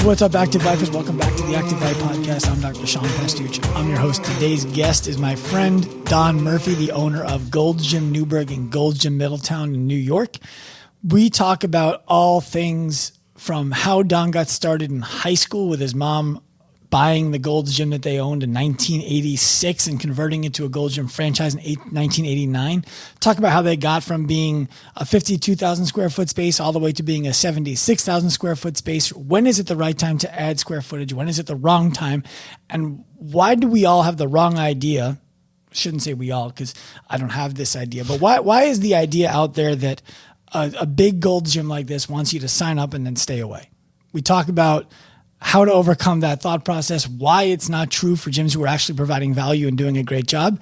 What's up, Active Lifers? Welcome back to the Active Life Podcast. I'm Dr. Sean Pastuch. I'm your host. Today's guest is my friend, Don Murphy, the owner of Gold's Gym Newburgh and Gold's Gym Middletown in New York. We talk about all things from how Don got started in high school with his mom buying the Gold's Gym that they owned in 1986 and converting it to a Gold's Gym franchise in 1989. Talk about how they got from being a 52,000 square foot space all the way to being a 76,000 square foot space. When is it the right time to add square footage? When is it the wrong time? And why do we all have the wrong idea? Shouldn't say we all, because I don't have this idea, but why is the idea out there that a big Gold's Gym like this wants you to sign up and then stay away? We talk about how to overcome that thought process, why it's not true for gyms who are actually providing value and doing a great job.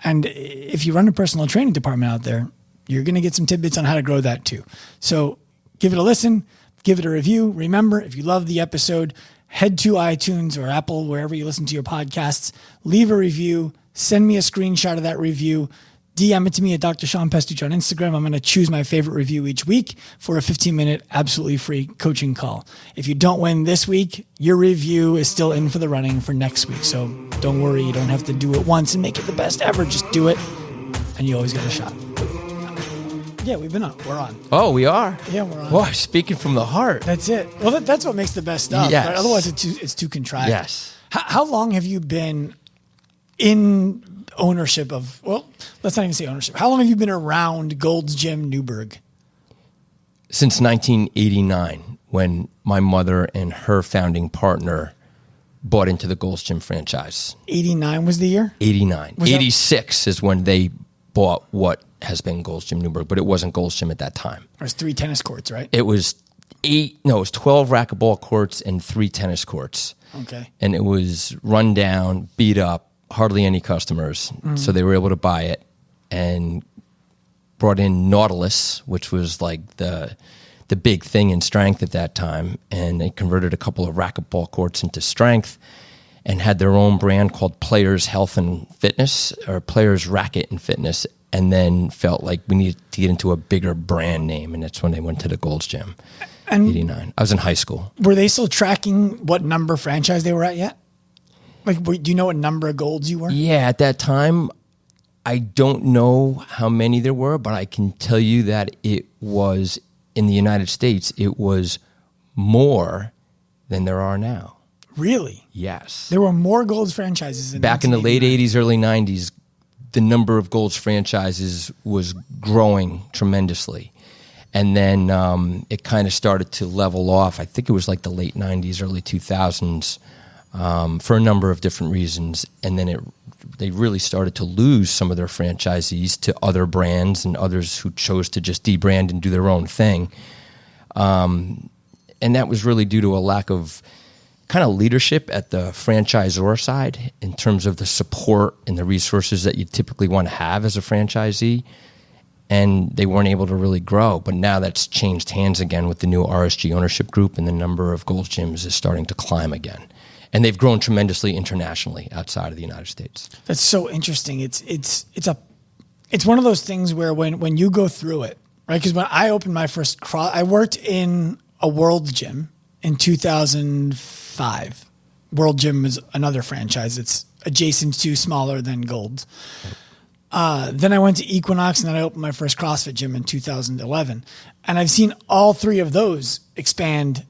And if you run a personal training department out there, you're going to get some tidbits on how to grow that too. So give it a listen, give it a review. Remember, if you love the episode, head to iTunes or Apple, wherever you listen to your podcasts, leave a review, send me a screenshot of that review, DM it to me at Dr. Sean Pastuch on Instagram. I'm going to choose my favorite review each week for a 15-minute absolutely free coaching call. If you don't win this week, your review is still in for the running for next week. So don't worry. You don't have to do it once and make it the best ever. Just do it, and you always get a shot. Yeah, we've been on. We're on. Oh, we are? Yeah, we're on. Well, speaking from the heart. That's it. Well, that's what makes the best stuff. Yes. Right? Otherwise, it's too contrived. Yes. How long have you been in ownership of, well, let's not even say ownership. How long have you been around Gold's Gym Newburgh? Since 1989, when my mother and her founding partner bought into the Gold's Gym franchise. 89 was the year? 89. 86 is when they bought what has been Gold's Gym Newburgh, but it wasn't Gold's Gym at that time. It was 3 tennis courts, right? It was 12 racquetball courts and 3 tennis courts. Okay. And it was run down, beat up, hardly any customers. So they were able to buy it and brought in Nautilus, which was like the big thing in strength at that time. And they converted a couple of racquetball courts into strength and had their own brand called Players Health and Fitness, or Players Racket and Fitness, and then felt like we needed to get into a bigger brand name. And that's when they went to the Gold's Gym. And 89. I was in high school. Were they still tracking what number franchise they were at yet? Like, do you know what number of Golds you were? Yeah, at that time, I don't know how many there were, but I can tell you that it was, in the United States, it was more than there are now. Really? Yes. There were more Golds franchises back in the late 80s, early 90s, the number of Golds franchises was growing tremendously. And then it kind of started to level off. I think it was like the late 90s, early 2000s. For a number of different reasons, and then they really started to lose some of their franchisees to other brands and others who chose to just debrand and do their own thing. And that was really due to a lack of kind of leadership at the franchisor side in terms of the support and the resources that you typically want to have as a franchisee. And they weren't able to really grow. But now that's changed hands again with the new RSG ownership group, and the number of Gold's Gyms is starting to climb again. And they've grown tremendously internationally outside of the United States. That's so interesting. It's one of those things where when you go through it, right? Because when I opened my first I worked in a World Gym in 2005. World Gym is another franchise. It's adjacent to, smaller than Gold. Then I went to Equinox, and then I opened my first CrossFit gym in 2011. And I've seen all 3 of those expand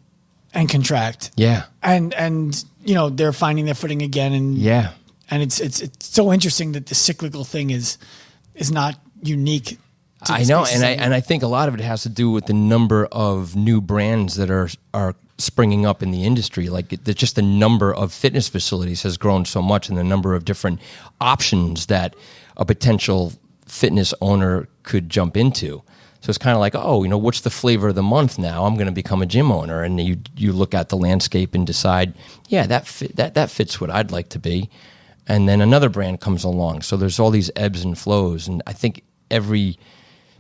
and contract. Yeah. And you know, they're finding their footing again. And yeah. And it's so interesting that the cyclical thing is not unique. I know. And I think a lot of it has to do with the number of new brands that are springing up in the industry. Like just the number of fitness facilities has grown so much, and the number of different options that a potential fitness owner could jump into. So it's kind of like, oh, you know, what's the flavor of the month now? I'm going to become a gym owner. And you look at the landscape and decide, yeah, that fits what I'd like to be. And then another brand comes along. So there's all these ebbs and flows. And I think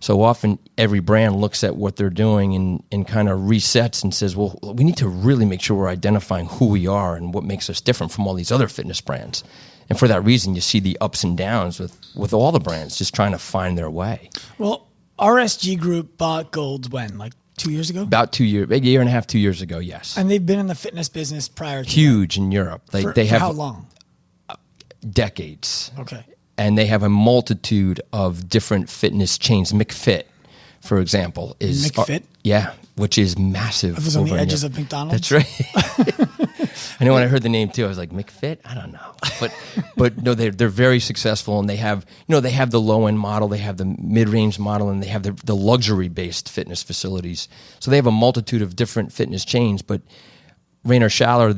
so often every brand looks at what they're doing and kind of resets and says, well, we need to really make sure we're identifying who we are and what makes us different from all these other fitness brands. And for that reason, you see the ups and downs with all the brands just trying to find their way. Well, RSG Group bought Gold when? Like 2 years ago? About 2 years, a year and a half, 2 years ago, yes. And they've been in the fitness business prior to Huge in Europe. They have how long? Decades. Okay. And they have a multitude of different fitness chains. McFit, for example, is... McFit? Yeah, which is massive. It was on the edges of McDonald's? That's right. I know when I heard the name too, I was like, McFit? I don't know. But no, they're very successful, and they have the low end model, they have the mid range model, and they have the luxury based fitness facilities. So they have a multitude of different fitness chains. But Rainer Schaller,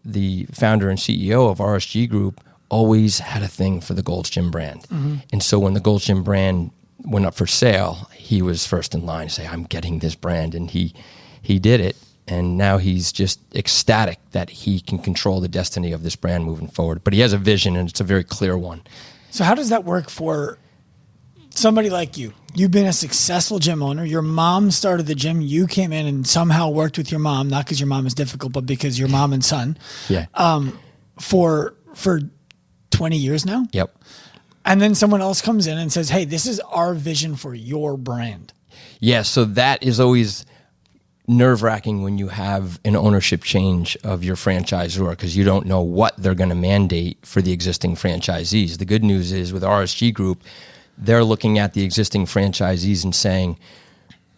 the founder and CEO of RSG Group, always had a thing for the Gold's Gym brand. Mm-hmm. And so when the Gold's Gym brand went up for sale, he was first in line to say, I'm getting this brand. And he did it. And now he's just ecstatic that he can control the destiny of this brand moving forward. But he has a vision, and it's a very clear one. So how does that work for somebody like you? You've been a successful gym owner. Your mom started the gym. You came in and somehow worked with your mom, not because your mom is difficult, but because you're mom and son. Yeah. For 20 years now? Yep. And then someone else comes in and says, hey, this is our vision for your brand. Yeah, so that is always nerve-wracking when you have an ownership change of your franchisor, because you don't know what they're going to mandate for the existing franchisees. The good news is with RSG Group, they're looking at the existing franchisees and saying,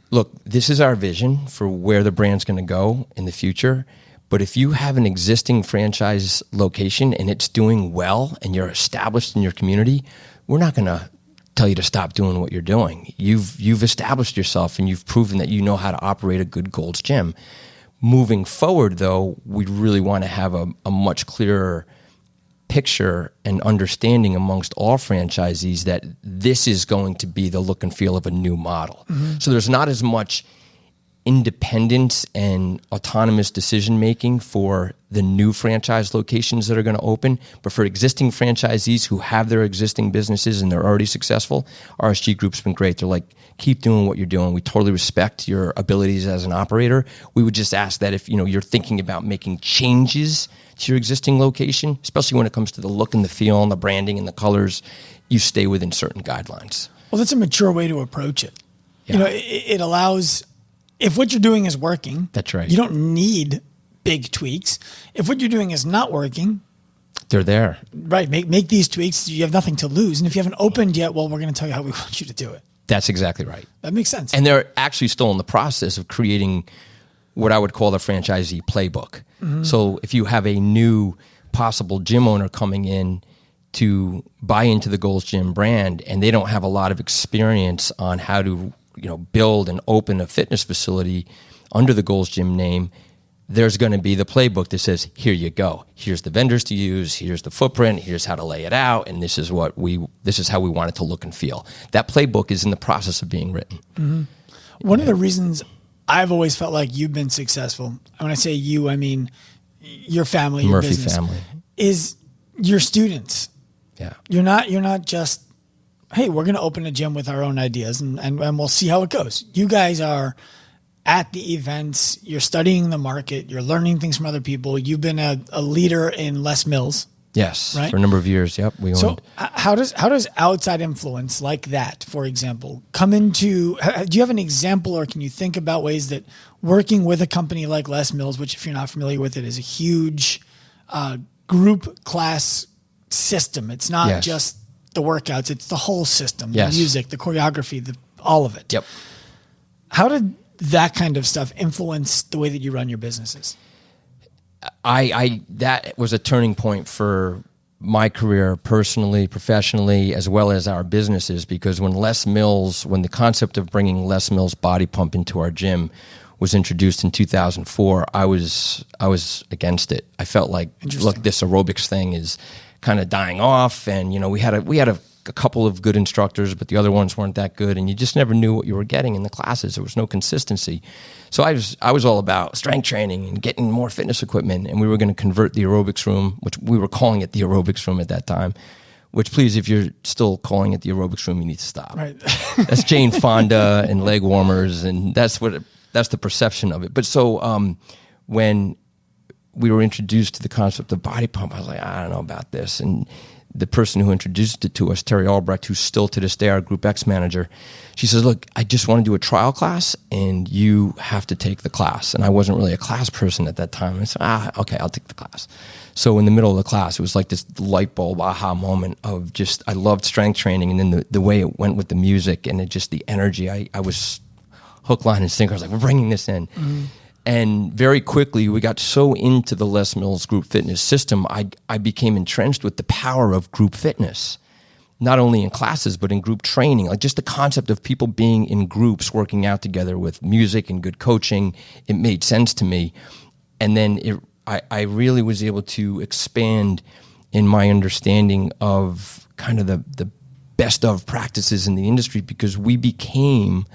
look, this is our vision for where the brand's going to go in the future. But if you have an existing franchise location and it's doing well and you're established in your community, we're not going to tell you to stop doing what you're doing. You've established yourself and you've proven that you know how to operate a good Gold's Gym. Moving forward, though, we really want to have a much clearer picture and understanding amongst all franchisees that this is going to be the look and feel of a new model. Mm-hmm. So there's not as much independence and autonomous decision-making for the new franchise locations that are going to open. But for existing franchisees who have their existing businesses and they're already successful, RSG Group's been great. They're like, keep doing what you're doing. We totally respect your abilities as an operator. We would just ask that if you're thinking about making changes to your existing location, especially when it comes to the look and the feel and the branding and the colors, you stay within certain guidelines. Well, that's a mature way to approach it. Yeah. It allows... If what you're doing is working, that's right. You don't need big tweaks. If what you're doing is not working, they're there. Right. Make these tweaks. You have nothing to lose. And if you haven't opened yet, well, we're going to tell you how we want you to do it. That's exactly right. That makes sense. And they're actually still in the process of creating what I would call the Franchisee Playbook. Mm-hmm. So if you have a new possible gym owner coming in to buy into the Gold's Gym brand and they don't have a lot of experience on how to build and open a fitness facility under the Gold's Gym name, there's going to be the playbook that says, here you go. Here's the vendors to use. Here's the footprint. Here's how to lay it out. And this is how we want it to look and feel. That playbook is in the process of being written. Mm-hmm. One of the reasons I've always felt like you've been successful, and when I say you, I mean your family, your Murphy business, family, is your students. Yeah. You're not just, hey, we're going to open a gym with our own ideas and we'll see how it goes. You guys are at the events. You're studying the market. You're learning things from other people. You've been a leader in Les Mills. Yes, right? For a number of years. Yep. So how does outside influence like that, for example, come into, do you have an example or can you think about ways that working with a company like Les Mills, which if you're not familiar with it, is a huge group class system. It's not just the workouts, it's the whole system, the music, the choreography, all of it. Yep. How did that kind of stuff influence the way that you run your businesses? That was a turning point for my career personally, professionally, as well as our businesses, because when the concept of bringing Les Mills Body Pump into our gym was introduced in 2004, I was against it. I felt like, look, this aerobics thing is kind of dying off, and we had a couple of good instructors, but the other ones weren't that good, and you just never knew what you were getting in the classes. There was no consistency. So I was all about strength training and getting more fitness equipment, and we were going to convert the aerobics room, which we were calling it the aerobics room at that time. Which, please, if you're still calling it the aerobics room, you need to stop. Right. That's Jane Fonda and leg warmers, and that's the perception of it. But so when we were introduced to the concept of body pump, I was like, I don't know about this. And the person who introduced it to us, Terry Albrecht, who's still to this day our Group X manager, she says, look, I just want to do a trial class and you have to take the class. And I wasn't really a class person at that time. I said, okay, I'll take the class. So in the middle of the class, it was like this light bulb aha moment of just, I loved strength training, and then the way it went with the music and it just the energy. I was hook, line, and sinker. I was like, we're bringing this in. Mm-hmm. And very quickly, we got so into the Les Mills group fitness system, I became entrenched with the power of group fitness, not only in classes, but in group training. Like just the concept of people being in groups, working out together with music and good coaching, it made sense to me. And then I really was able to expand in my understanding of kind of the best of practices in the industry, because we became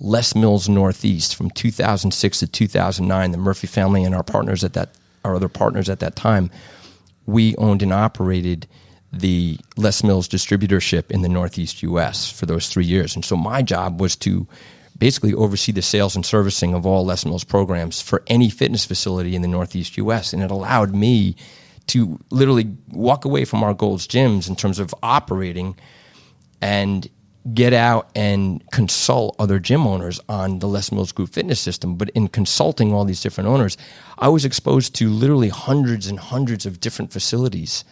Les Mills Northeast from 2006 to 2009. The Murphy family and our other partners at that time, we owned and operated the Les Mills distributorship in the Northeast U.S. for those 3 years. And so my job was to basically oversee the sales and servicing of all Les Mills programs for any fitness facility in the Northeast U.S. And it allowed me to literally walk away from our Gold's Gyms in terms of operating and get out and consult other gym owners on the Les Mills group fitness system. But in consulting all these different owners, I was exposed to literally hundreds and hundreds of different facilities.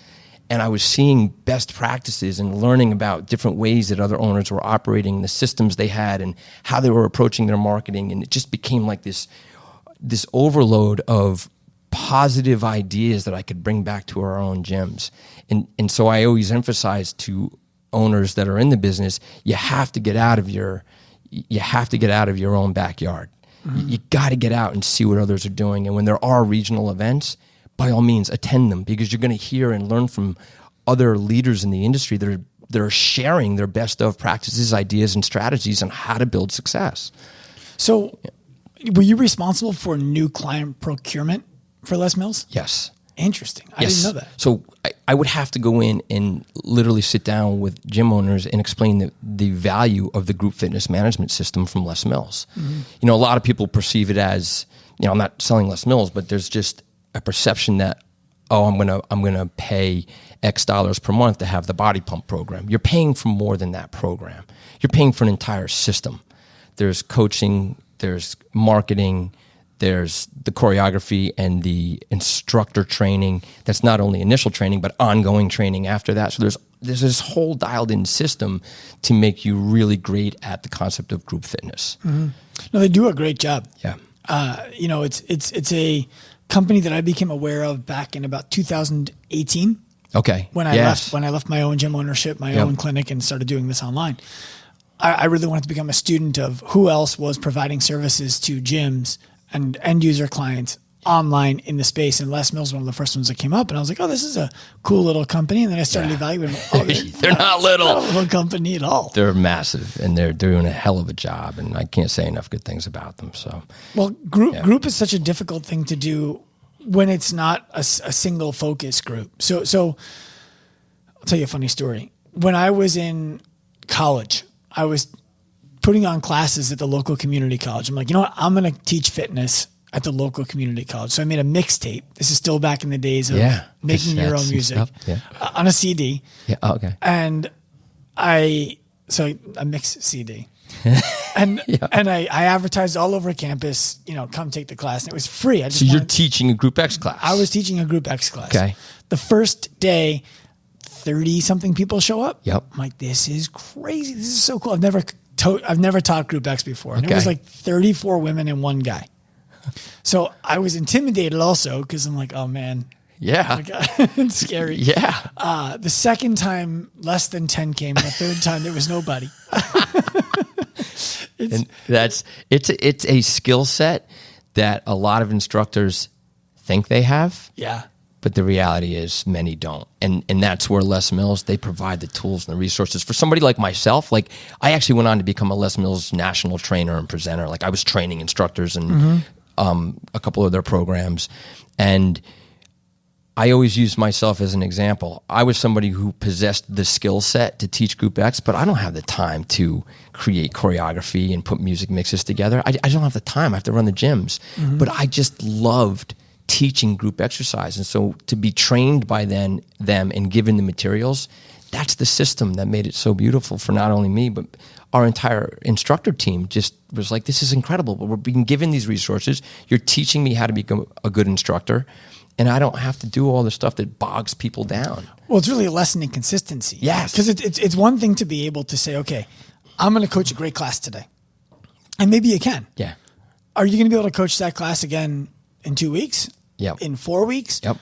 And I was seeing best practices and learning about different ways that other owners were operating, the systems they had, and how they were approaching their marketing. And it just became like this overload of positive ideas that I could bring back to our own gyms. And so I always emphasize to owners that are in the business, you have to get out of your own backyard. Mm-hmm. You got to get out and see what others are doing. And when there are regional events, by all means, attend them, because you're going to hear and learn from other leaders in the industry that are sharing their best of practices, ideas, and strategies on how to build success. So, were you responsible for new client procurement for Les Mills? Yes. Interesting. I didn't know that. So I would have to go in and literally sit down with gym owners and explain the value of the group fitness management system from Les Mills. Mm-hmm. You know, a lot of people perceive it as, you know, I'm not selling Les Mills, but there's just a perception that, I'm gonna pay X dollars per month to have the body pump program. You're paying for more than that program. You're paying for an entire system. There's coaching, there's marketing, there's the choreography and the instructor training. That's not only initial training, but ongoing training after that. So there's this whole dialed in system to make you really great at the concept of group fitness. Mm-hmm. No, they do a great job. Yeah. You know, it's a company that I became aware of back in about 2018. Okay. When I left my own gym ownership, my own clinic, and started doing this online. I really wanted to become a student of who else was providing services to gyms and end user clients online in the space. And Les Mills was one of the first ones that came up. And I was like, oh, this is a cool little company. And then I started evaluating. Oh, they're not little. Not a little company at all. They're massive, and they're doing a hell of a job. And I can't say enough good things about them. So, well, group is such a difficult thing to do when it's not a single focus group. So I'll tell you a funny story. When I was in college, I was putting on classes at the local community college. I'm like, you know what? I'm going to teach fitness at the local community college. So I made a mixtape. This is still back in the days of making your own music on a CD. Yeah. Oh, okay. And a mixed CD. And I advertised all over campus, you know, come take the class. And it was free. So you're teaching a Group X class? I was teaching a Group X class. Okay. The first day, 30-something people show up. Yep. I'm like, this is crazy. This is so cool. I've never taught Group X before. And okay. It was like 34 women and one guy. So I was intimidated also because I'm like, oh man. Yeah. It's scary. Yeah. The second time, less than 10 came. The third time, there was nobody. It's a skill set that a lot of instructors think they have. Yeah. But the reality is many don't. And that's where Les Mills, they provide the tools and the resources. For somebody like myself, like I actually went on to become a Les Mills national trainer and presenter. Like I was training instructors and a couple of their programs. And I always use myself as an example. I was somebody who possessed the skill set to teach Group X, but I don't have the time to create choreography and put music mixes together. I don't have the time. I have to run the gyms. Mm-hmm. But I just loved teaching group exercise. And so to be trained by them and given the materials, that's the system that made it so beautiful for not only me, but our entire instructor team just was like, this is incredible. But we're being given these resources. You're teaching me how to become a good instructor, and I don't have to do all the stuff that bogs people down. Well, it's really a lesson in consistency. Yes. Because it's one thing to be able to say, okay, I'm going to coach a great class today. And maybe you can. Yeah. Are you going to be able to coach that class again in 2 weeks? Yep. In 4 weeks? Yep.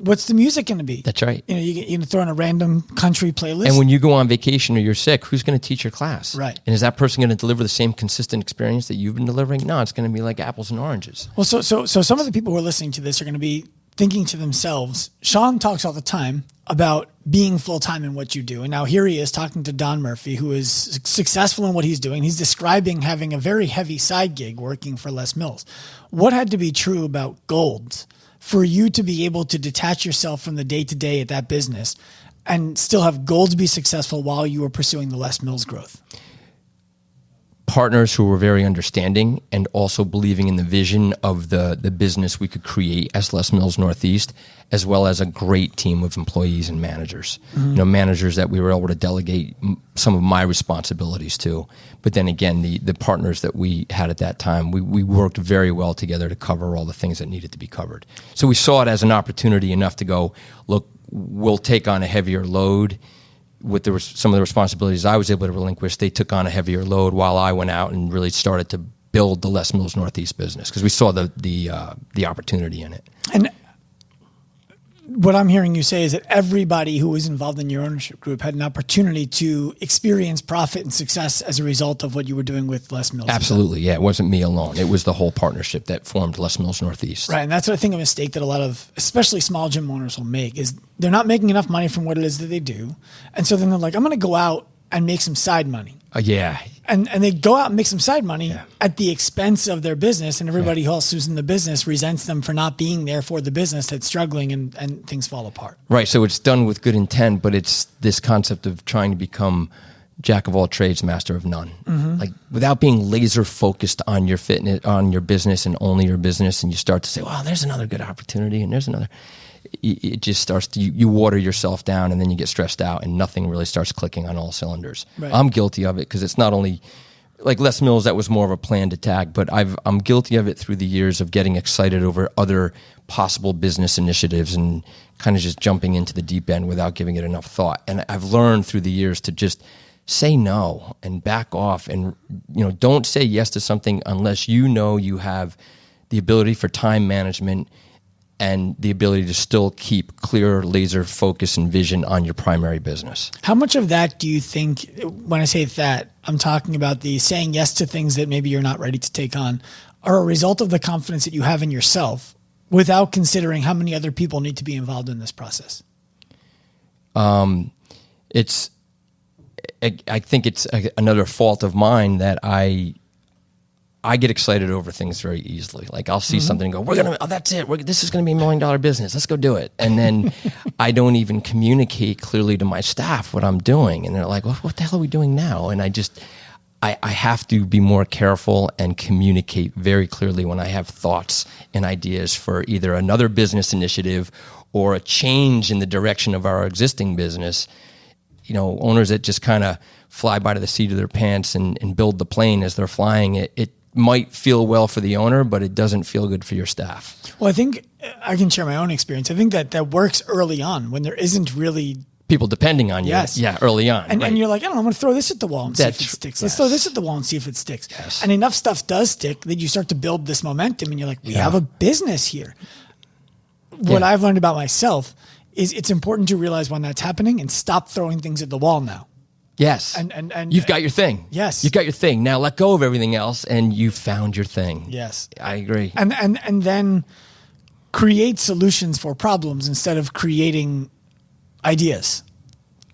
What's the music going to be? That's right. You're going to throw in a random country playlist? And when you go on vacation or you're sick, who's going to teach your class? Right. And is that person going to deliver the same consistent experience that you've been delivering? No, it's going to be like apples and oranges. Well, so some of the people who are listening to this are going to be thinking to themselves, Sean talks all the time about being full-time in what you do. And now here he is talking to Don Murphy, who is successful in what he's doing. He's describing having a very heavy side gig working for Les Mills. What had to be true about Gold's for you to be able to detach yourself from the day-to-day at that business and still have Gold's be successful while you were pursuing the Les Mills growth? Partners who were very understanding and also believing in the vision of the business we could create as Les Mills Northeast, as well as a great team of employees and managers. Mm-hmm. Managers that we were able to delegate some of my responsibilities to. But then again, the partners that we had at that time, we worked very well together to cover all the things that needed to be covered. So we saw it as an opportunity enough to go, look, we'll take on a heavier load. With some of the responsibilities I was able to relinquish, they took on a heavier load while I went out and really started to build the Les Mills Northeast business because we saw the opportunity in it. And what I'm hearing you say is that everybody who was involved in your ownership group had an opportunity to experience profit and success as a result of what you were doing with Les Mills. Absolutely, yeah. It wasn't me alone. It was the whole partnership that formed Les Mills Northeast. Right, and that's what I think a mistake that a lot of, especially small gym owners will make, is they're not making enough money from what it is that they do. And so then they're like, I'm going to go out and make some side money. Yeah. And they go out and make some side money at the expense of their business, and everybody else who's in the business resents them for not being there for the business that's struggling, and things fall apart. Right. So it's done with good intent, but it's this concept of trying to become jack of all trades, master of none. Mm-hmm. Like without being laser focused on your fitness, on your business and only your business, and you start to say, wow, there's another good opportunity and there's another. It just starts to, you water yourself down and then you get stressed out and nothing really starts clicking on all cylinders. Right. I'm guilty of it because it's not only like Les Mills, that was more of a planned attack, but I'm guilty of it through the years of getting excited over other possible business initiatives and kind of just jumping into the deep end without giving it enough thought. And I've learned through the years to just say no and back off and, don't say yes to something unless you have the ability for time management and the ability to still keep clear laser focus and vision on your primary business. How much of that do you think, when I say that, I'm talking about the saying yes to things that maybe you're not ready to take on, are a result of the confidence that you have in yourself without considering how many other people need to be involved in this process? I think it's another fault of mine that I get excited over things very easily. Like I'll see something and go, that's it. This is going to be $1 million business. Let's go do it. And then I don't even communicate clearly to my staff what I'm doing. And they're like, what the hell are we doing now? And I have to be more careful and communicate very clearly when I have thoughts and ideas for either another business initiative or a change in the direction of our existing business. Owners that just kind of fly by to the seat of their pants and build the plane as they're flying it might feel well for the owner, but it doesn't feel good for your staff. Well, I think I can share my own experience. I think that works early on when there isn't really people depending on you. Yes. Yeah, early on. And you're like, I don't know, I'm going to throw this at the wall and see if it sticks. Let's throw this at the wall and see if it sticks. Yes. And enough stuff does stick that you start to build this momentum and you're like, we have a business here. What I've learned about myself is it's important to realize when that's happening and stop throwing things at the wall now. Yes. And you've got your thing. Yes. You've got your thing. Now let go of everything else and you've found your thing. Yes. I agree. And then create solutions for problems instead of creating ideas.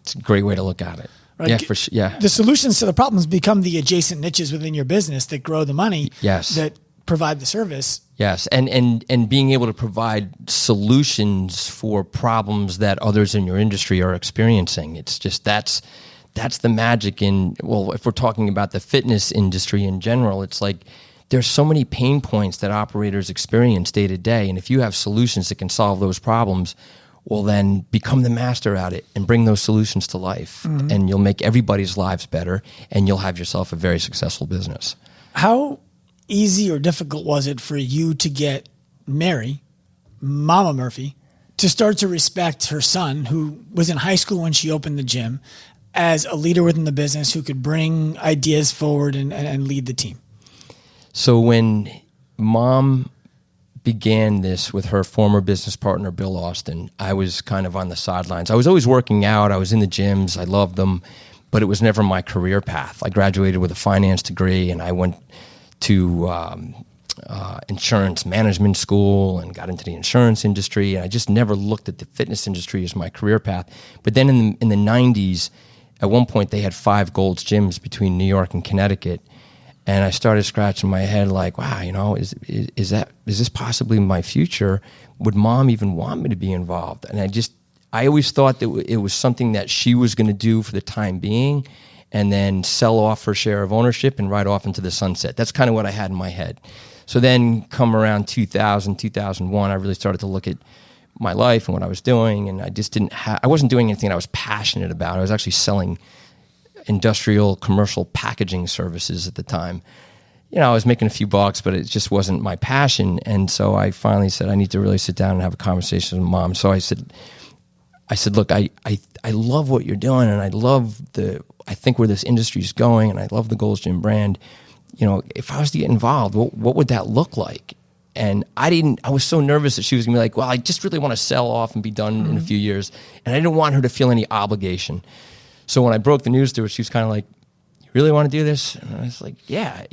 It's a great way to look at it. Right? Yeah, for sure. Yeah. The solutions to the problems become the adjacent niches within your business that grow the money. Yes. That provide the service. Yes, and being able to provide solutions for problems that others in your industry are experiencing. It's just that's the magic in, if we're talking about the fitness industry in general, it's like there's so many pain points that operators experience day to day. And if you have solutions that can solve those problems, well, then become the master at it and bring those solutions to life. Mm-hmm. And you'll make everybody's lives better, and you'll have yourself a very successful business. How easy or difficult was it for you to get Mary, Mama Murphy, to start to respect her son, who was in high school when she opened the gym, as a leader within the business who could bring ideas forward and lead the team? So when Mom began this with her former business partner, Bill Austin, I was kind of on the sidelines. I was always working out. I was in the gyms. I loved them, but it was never my career path. I graduated with a finance degree, and I went to insurance management school and got into the insurance industry. And I just never looked at the fitness industry as my career path. But then in the 90s, at one point, they had 5 Gold's gyms between New York and Connecticut. And I started scratching my head like, wow, you know, is this possibly my future? Would Mom even want me to be involved? And I always thought that it was something that she was going to do for the time being and then sell off her share of ownership and ride off into the sunset. That's kind of what I had in my head. So then come around 2000, 2001, I really started to look at my life and what I was doing. And I wasn't doing anything I was passionate about. I was actually selling industrial commercial packaging services at the time. You know, I was making a few bucks, but it just wasn't my passion. And so I finally said, I need to really sit down and have a conversation with Mom. So I said, look, I love what you're doing, and I think where this industry is going, and I love the Gold's Gym brand. You know, if I was to get involved, what would that look like? And I was so nervous that she was gonna be like, well, I just really want to sell off and be done in a few years. And I didn't want her to feel any obligation. So when I broke the news to her, she was kind of like, you really want to do this? And I was like, yeah,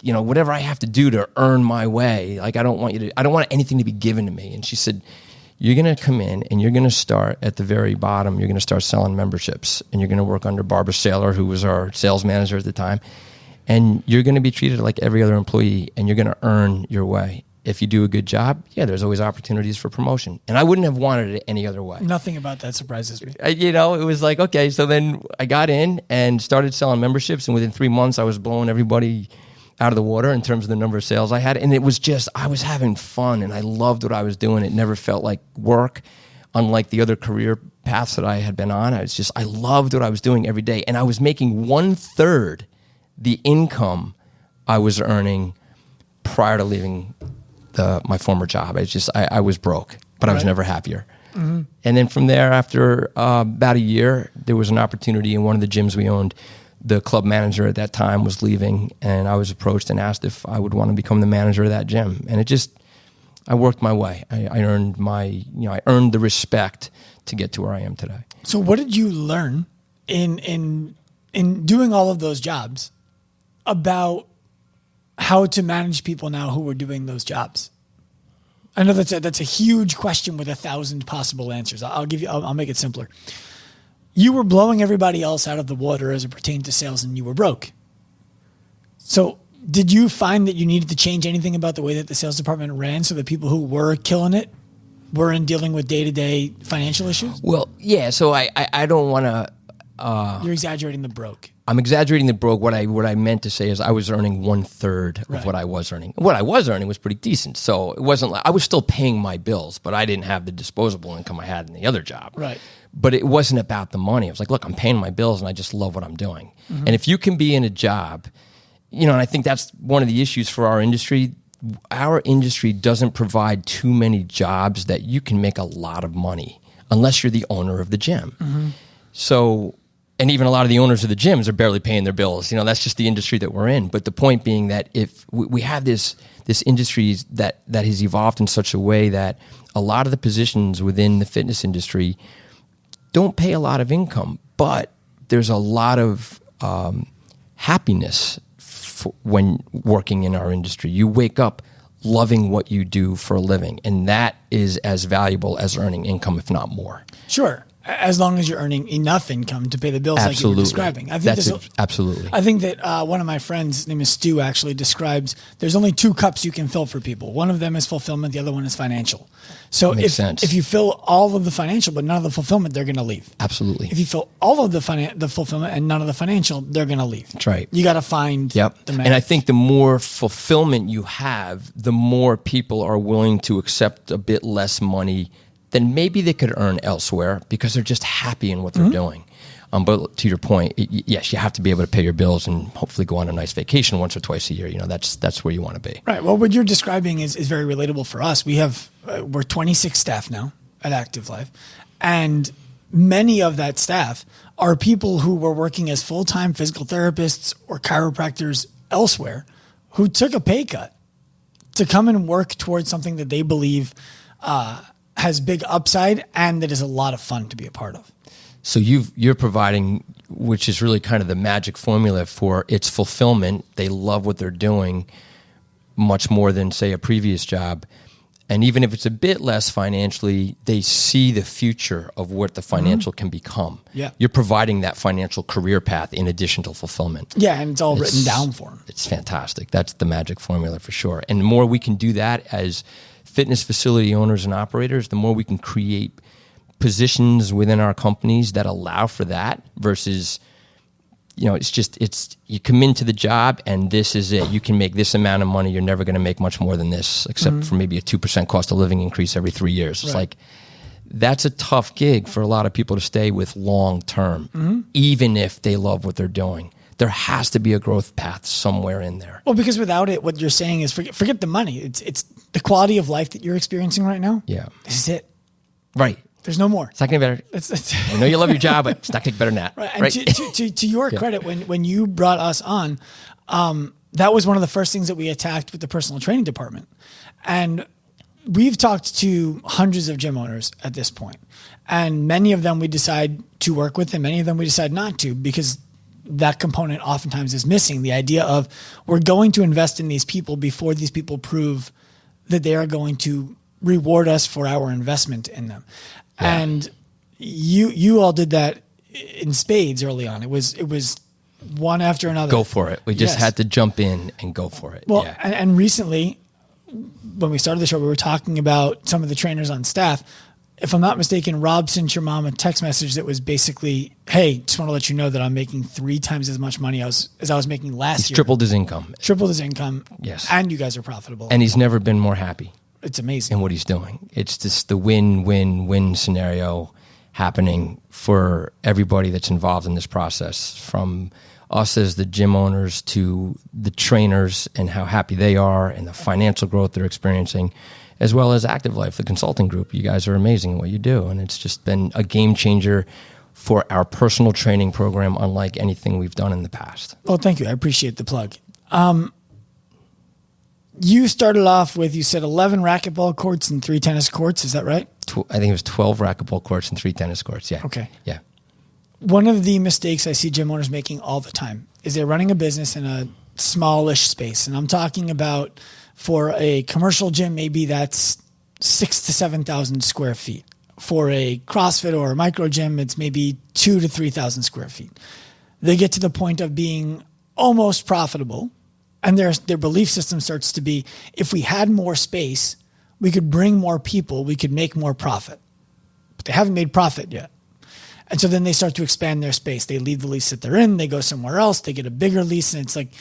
you know, whatever I have to do to earn my way. Like, I don't want anything to be given to me. And she said, you're going to come in and you're going to start at the very bottom. You're going to start selling memberships, and you're going to work under Barbara Saylor, who was our sales manager at the time. And you're going to be treated like every other employee, and you're going to earn your way. If you do a good job, yeah, there's always opportunities for promotion. And I wouldn't have wanted it any other way. Nothing about that surprises me. You know, it was like, okay, so then I got in and started selling memberships, and within 3 months, I was blowing everybody out of the water in terms of the number of sales I had. And it was just, I was having fun, and I loved what I was doing. It never felt like work, unlike the other career paths that I had been on. I loved what I was doing every day. And I was making 1/3 the income I was earning prior to leaving my former job. I was broke, but I was never happier. Mm-hmm. And then from there, after about a year, there was an opportunity in one of the gyms we owned. The club manager at that time was leaving, and I was approached and asked if I would want to become the manager of that gym. And I worked my way. I earned the respect to get to where I am today. So what did you learn in doing all of those jobs about how to manage people now who were doing those jobs? I know that's a huge question with 1,000 possible answers. I'll make it simpler. You were blowing everybody else out of the water as it pertained to sales, and you were broke. So did you find that you needed to change anything about the way that the sales department ran so that people who were killing it were in dealing with day-to-day financial issues? Well, yeah. So I don't want to... You're exaggerating the broke. I'm exaggerating the broke. What I meant to say is I was earning 1/3 of what I was earning. What I was earning was pretty decent. So it wasn't like I was still paying my bills, but I didn't have the disposable income I had in the other job. Right. But it wasn't about the money. I was like, look, I'm paying my bills, and I just love what I'm doing. Mm-hmm. And if you can be in a job, you know, and I think that's one of the issues for our industry. Our industry doesn't provide too many jobs that you can make a lot of money unless you're the owner of the gym. Mm-hmm. So... And even a lot of the owners of the gyms are barely paying their bills. You know, that's just the industry that we're in. But the point being that if we have this industry that has evolved in such a way that a lot of the positions within the fitness industry don't pay a lot of income, but there's a lot of happiness when working in our industry. You wake up loving what you do for a living, and that is as valuable as earning income, if not more. Sure. as long as you're earning enough income to pay the bills, like you were describing. I think absolutely. I think that one of my friends, his name is Stu, actually describes there's only 2 cups you can fill for people. One of them is fulfillment, the other one is financial. So if you fill all of the financial but none of the fulfillment, they're going to leave. Absolutely. If you fill all of the fulfillment and none of the financial, they're going to leave. That's right. You got to find the man. And I think the more fulfillment you have, the more people are willing to accept a bit less money than maybe they could earn elsewhere because they're just happy in what they're doing. But to your point, yes, you have to be able to pay your bills and hopefully go on a nice vacation once or twice a year. That's where you want to be. Right. Well, what you're describing is very relatable for us. We're 26 staff now at Active Life, and many of that staff are people who were working as full-time physical therapists or chiropractors elsewhere who took a pay cut to come and work towards something that they believe has big upside and that is a lot of fun to be a part of. So you're providing, which is really kind of the magic formula for its fulfillment. They love what they're doing much more than, say, a previous job. And even if it's a bit less financially, they see the future of what the financial can become. Yeah. You're providing that financial career path in addition to fulfillment. Yeah, and it's all written down for them. It's fantastic. That's the magic formula for sure. And the more we can do that as fitness facility owners and operators, the more we can create positions within our companies that allow for that versus, it's you come into the job and this is it. You can make this amount of money. You're never going to make much more than this, except for maybe a 2% cost of living increase every 3 years. It's like, that's a tough gig for a lot of people to stay with long term, even if they love what they're doing. There has to be a growth path somewhere in there. Well, because without it, what you're saying is forget the money. It's the quality of life that you're experiencing right now. Yeah. This is it. Right. There's no more. It's not going to be better. I know you love your job, but it's not going to get better than that. Right. And to your credit, when you brought us on, that was one of the first things that we attacked with the personal training department. And we've talked to hundreds of gym owners at this point. And many of them we decide to work with and many of them we decide not to because that component oftentimes is missing. The idea of we're going to invest in these people before these people prove that they are going to reward us for our investment in them. Yeah. And you all did that in spades early on. It was one after another. Go for it. We just had to jump in and go for it. Well, and recently when we started the show, we were talking about some of the trainers on staff. If I'm not mistaken, Rob sent your mom a text message that was basically, hey, just want to let you know that I'm making 3 times as much money as I was making last year. Tripled his income. Tripled his income. Yes. And you guys are profitable. And he's never been more happy. It's amazing. In what he's doing. It's just the win-win-win scenario happening for everybody that's involved in this process, from us as the gym owners to the trainers and how happy they are and the financial growth they're experiencing, as well as Active Life, the consulting group. You guys are amazing at what you do, and it's just been a game changer for our personal training program, unlike anything we've done in the past. Well, thank you. I appreciate the plug. You started off with, you said 11 racquetball courts and 3 tennis courts. Is that right? I think it was 12 racquetball courts and 3 tennis courts. Yeah. Okay. Yeah. One of the mistakes I see gym owners making all the time is they're running a business in a smallish space. And I'm talking about, for a commercial gym, maybe that's 6,000 to 7,000 square feet. For a CrossFit or a micro gym, it's maybe 2,000 to 3,000 square feet. They get to the point of being almost profitable, and their belief system starts to be, if we had more space, we could bring more people, we could make more profit. But they haven't made profit yet. And so then they start to expand their space. They leave the lease that they're in, they go somewhere else, they get a bigger lease, and it's like,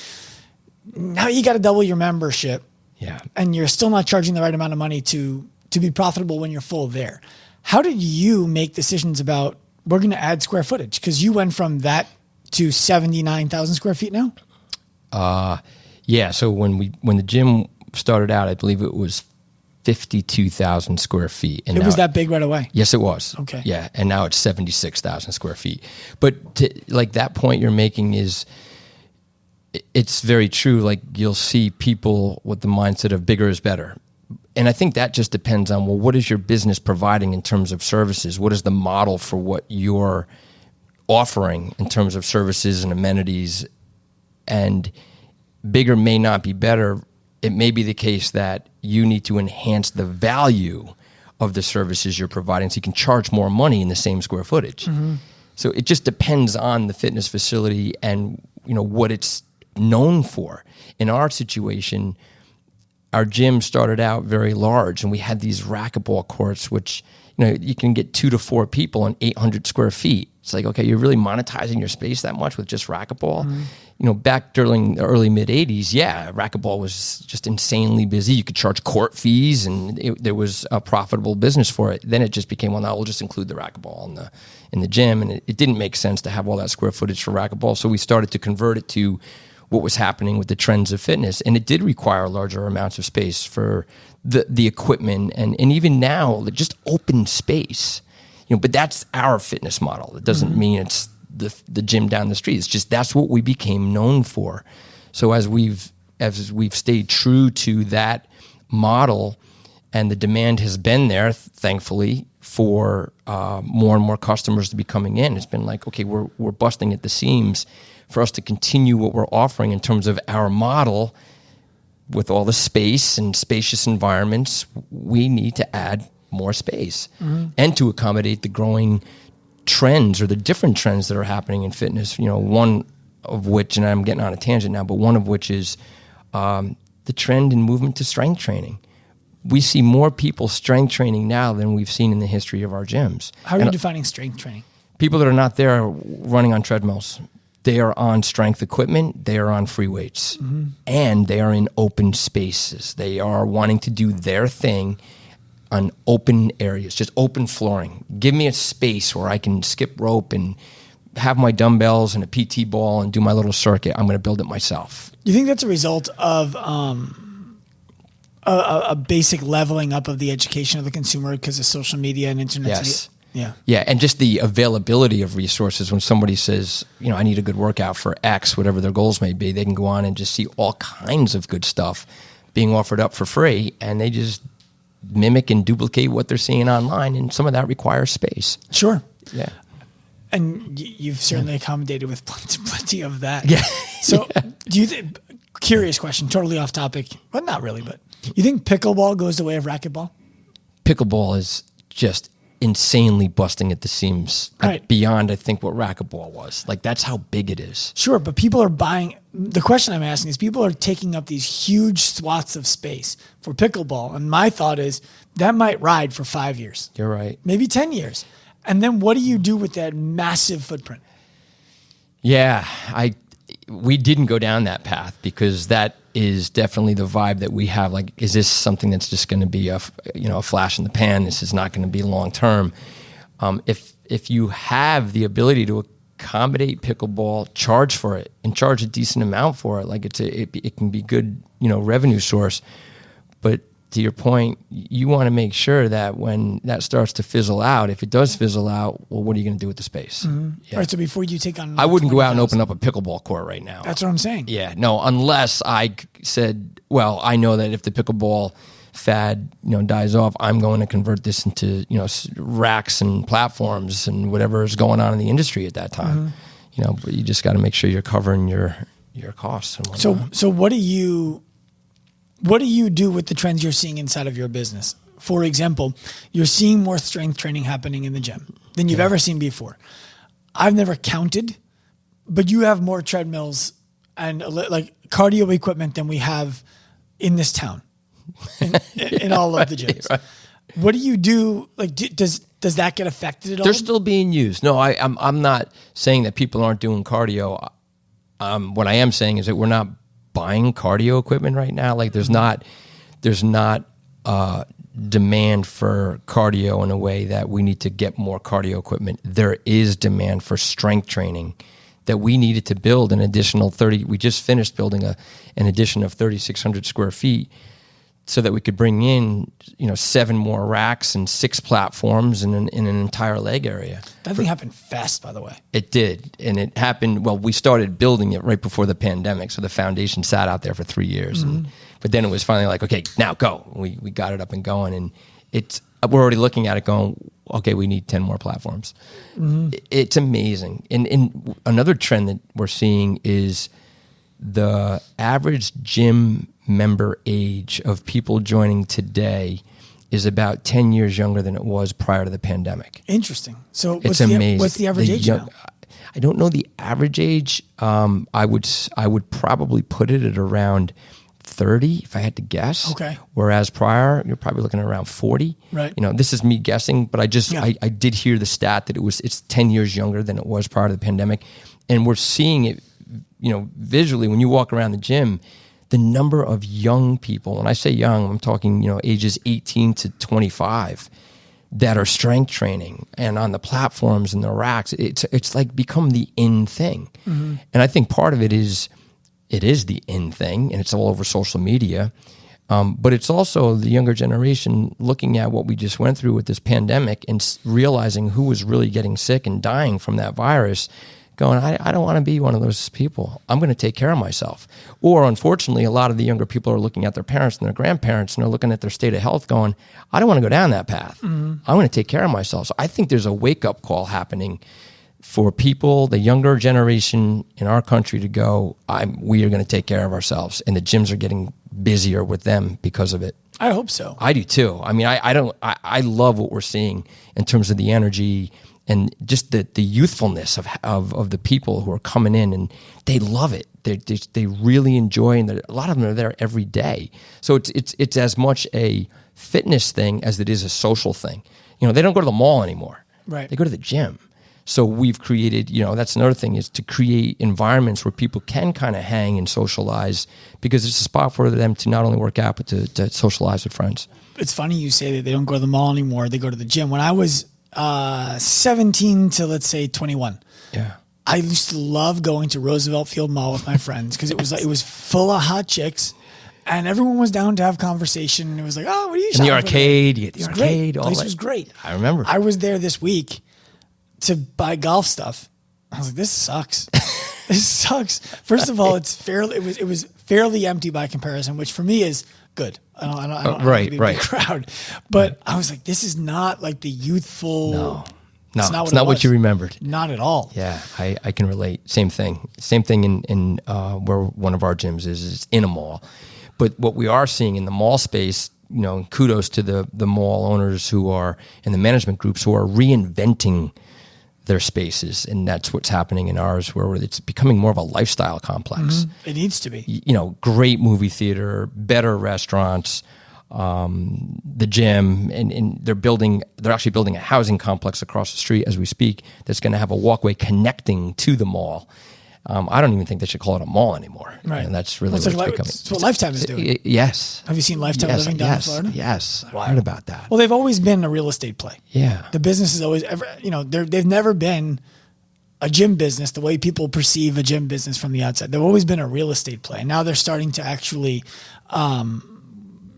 now you got to double your membership. Yeah. And you're still not charging the right amount of money to be profitable when you're full there. How did you make decisions about, we're going to add square footage? Because you went from that to 79,000 square feet now? Yeah. So when the gym started out, I believe it was 52,000 square feet. And it was that big right away? Yes, it was. Okay. Yeah. And now it's 76,000 square feet. But like that point you're making is, it's very true. Like, you'll see people with the mindset of bigger is better. And I think that just depends on, well, what is your business providing in terms of services? What is the model for what you're offering in terms of services and amenities? And bigger may not be better. It may be the case that you need to enhance the value of the services you're providing, so you can charge more money in the same square footage. So it just depends on the fitness facility and what it's known for. In our situation, our gym started out very large, and we had these racquetball courts, which you can get 2 to 4 people on 800 square feet. It's like, okay, you're really monetizing your space that much with just racquetball. Back during the early mid '80s, racquetball was just insanely busy. You could charge court fees, and there was a profitable business for it. Then it just became, well, now we'll just include the racquetball in the gym, and it didn't make sense to have all that square footage for racquetball. So we started to convert it to what was happening with the trends of fitness, and it did require larger amounts of space for the equipment, and even now, just open space. But that's our fitness model. It doesn't mean it's the gym down the street. It's just that's what we became known for. So as we've stayed true to that model, and the demand has been there, thankfully, for more and more customers to be coming in. It's been like, okay, we're busting at the seams for us to continue what we're offering in terms of our model. With all the space and spacious environments, we need to add more space and to accommodate the growing trends or the different trends that are happening in fitness. One of which, and I'm getting on a tangent now, but one of which is the trend in movement to strength training. We see more people strength training now than we've seen in the history of our gyms. How are you defining strength training? People that are not there running on treadmills. They are on strength equipment, they are on free weights, and they are in open spaces. They are wanting to do their thing on open areas, just open flooring. Give me a space where I can skip rope and have my dumbbells and a PT ball and do my little circuit. I'm going to build it myself. Do you think that's a result of a basic leveling up of the education of the consumer because of social media and internet? Yes. Yeah, and just the availability of resources. When somebody says, I need a good workout for X, whatever their goals may be, they can go on and just see all kinds of good stuff being offered up for free, and they just mimic and duplicate what they're seeing online, and some of that requires space. Sure. Yeah. And you've certainly accommodated with plenty of that. Yeah. So do you curious question, totally off topic, well, not really, but you think pickleball goes the way of racquetball? Pickleball is just insanely busting at the seams, right, beyond, I think, what racquetball was. Like, that's how big it is. Sure, but people are buying. The question I'm asking is, people are taking up these huge swaths of space for pickleball, and my thought is that might ride for 5 years. You're right. Maybe 10 years. And then what do you do with that massive footprint? Yeah, we didn't go down that path, because that is definitely the vibe that we have. Like, is this something that's just going to be a flash in the pan? This is not going to be long term. If you have the ability to accommodate pickleball, charge for it, and charge a decent amount for it, like it can be good, revenue source. But to your point, you want to make sure that when that starts to fizzle out, if it does fizzle out, well, what are you going to do with the space? Mm-hmm. Yeah. All right, so before you take on, I wouldn't go out and open up a pickleball court right now. That's what I'm saying. Yeah, no, unless I said, well, I know that if the pickleball fad, dies off, I'm going to convert this into, racks and platforms and whatever is going on in the industry at that time. Mm-hmm. But you just got to make sure you're covering your costs and whatnot. So what do you do with the trends you're seeing inside of your business? For example, you're seeing more strength training happening in the gym than you've ever seen before. I've never counted, but you have more treadmills and like cardio equipment than we have in this town, in all of the gyms. Right. What do you do? Like, does that get affected at all? They're still being used. No, I'm not saying that people aren't doing cardio. What I am saying is that we're not buying cardio equipment right now. Like, there's not demand for cardio in a way that we need to get more cardio equipment. There is demand for strength training that we needed to build an additional 30. We just finished building an addition of 3,600 square feet so that we could bring in, 7 more racks and 6 platforms in an entire leg area. That thing happened fast, by the way. It did. And it happened, well, we started building it right before the pandemic. So the foundation sat out there for 3 years. Mm-hmm. But then it was finally like, okay, now go. We got it up and going. And we're already looking at it going, okay, we need 10 more platforms. Mm-hmm. It's amazing. And another trend that we're seeing is the average gym member age of people joining today is about 10 years younger than it was prior to the pandemic. Interesting. So It's amazing. What's the average age now? I don't know the average age. I would probably put it at around 30 if I had to guess. Okay. Whereas prior, you're probably looking at around 40. Right. This is me guessing, but I did hear the stat that it's 10 years younger than it was prior to the pandemic. And we're seeing it, visually when you walk around the gym, the number of young people, when I say young, I'm talking, ages 18 to 25 that are strength training and on the platforms and the racks. It's like become the in thing. Mm-hmm. And I think part of it is the in thing, and it's all over social media. But it's also the younger generation looking at what we just went through with this pandemic and realizing who was really getting sick and dying from that virus, going, I don't want to be one of those people. I'm going to take care of myself. Or unfortunately, a lot of the younger people are looking at their parents and their grandparents and they're looking at their state of health going, I don't want to go down that path. Mm-hmm. I want to take care of myself. So I think there's a wake-up call happening for people, the younger generation in our country, to go, we are going to take care of ourselves. And the gyms are getting busier with them because of it. I hope so. I do too. I mean, I love what we're seeing in terms of the energy and just the youthfulness of the people who are coming in, and they love it. They really enjoy, and a lot of them are there every day. So it's as much a fitness thing as it is a social thing. They don't go to the mall anymore. Right. They go to the gym. So we've created, that's another thing, is to create environments where people can kind of hang and socialize, because it's a spot for them to not only work out, but to socialize with friends. It's funny you say that they don't go to the mall anymore. They go to the gym. When I was 17 to, let's say, 21. Yeah. I used to love going to Roosevelt Field Mall with my friends because it was full of hot chicks, and everyone was down to have conversation. And it was like, oh, what are you shopping in the arcade? You get the Great. arcade. The place was great. I remember. I was there this week to buy golf stuff. I was like, this sucks. This sucks. First of all, it was fairly empty by comparison, which for me is good. I don't have to be a big crowd. But I was like, this is not like the youthful. No, it's not what you remembered. Not at all. Yeah, I can relate. Same thing in where one of our gyms is in a mall. But what we are seeing in the mall space, kudos to the mall owners who are in the management groups who are reinventing their spaces, and that's what's happening in ours, where it's becoming more of a lifestyle complex. Mm-hmm. It needs to be. Great movie theater, better restaurants, the gym, and they're actually building a housing complex across the street as we speak that's going to have a walkway connecting to the mall. I don't even think they should call it a mall anymore. Right. And that's really what it's becoming. It's what Lifetime is doing. Yes. Have you seen Lifetime Living down in Florida? Yes. I heard about that. Well, they've always been a real estate play. Yeah. The business is always, they've never been a gym business the way people perceive a gym business from the outside. They've always been a real estate play. And now they're starting to actually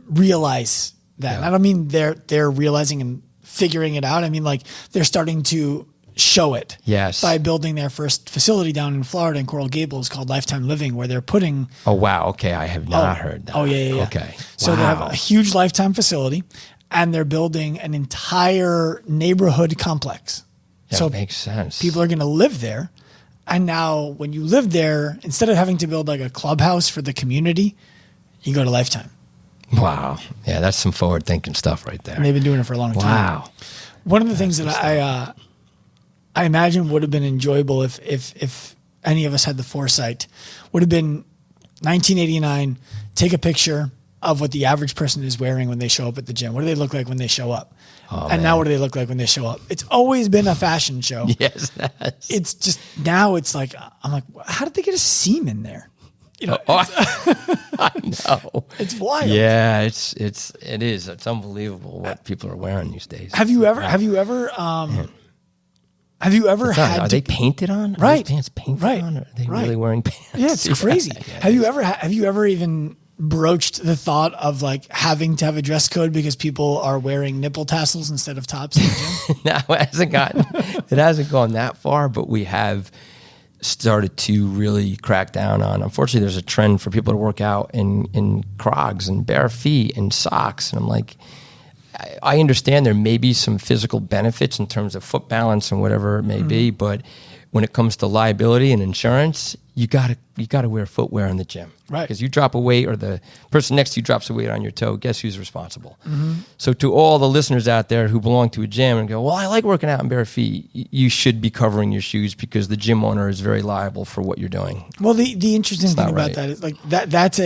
realize that. Yeah. And I don't mean they're realizing and figuring it out. I mean, like, they're starting to show it. Yes. By building their first facility down in Florida in Coral Gables called Lifetime Living, where they're putting. Oh, wow. Okay. I have not heard that. Oh, yeah. Okay. So they have a huge Lifetime facility, and they're building an entire neighborhood complex. That so makes sense. People are going to live there. And now when you live there, instead of having to build like a clubhouse for the community, you go to Lifetime. Wow. Yeah, that's some forward thinking stuff right there. And they've been doing it for a long time. Wow. One of the things that I imagine would have been enjoyable if any of us had the foresight would have been 1989, take a picture of what the average person is wearing when they show up at the gym. What do they look like when they show up? Oh, and now what do they look like when they show up? It's always been a fashion show. Yes. It's just, now it's like, I'm like, how did they get a seam in there? I know. It's wild. Yeah, it is. It's unbelievable what people are wearing these days. Have you ever had? Are they painted on? Right. Are these pants painted on? Or are they really wearing pants? Yeah, it's crazy. Yeah. Have you ever even broached the thought of like having to have a dress code because people are wearing nipple tassels instead of tops in the gym? No, it hasn't gone that far, but we have started to really crack down on. Unfortunately, there's a trend for people to work out in Crocs and bare feet and socks, and I'm like, I understand there may be some physical benefits in terms of foot balance and whatever it may be, but when it comes to liability and insurance, you gotta wear footwear in the gym, right? Because you drop a weight, or the person next to you drops a weight on your toe, guess who's responsible? So to all the listeners out there who belong to a gym and go, well, I like working out in bare feet, you should be covering your shoes, because the gym owner is very liable for what you're doing. Well, the interesting thing about that is like that's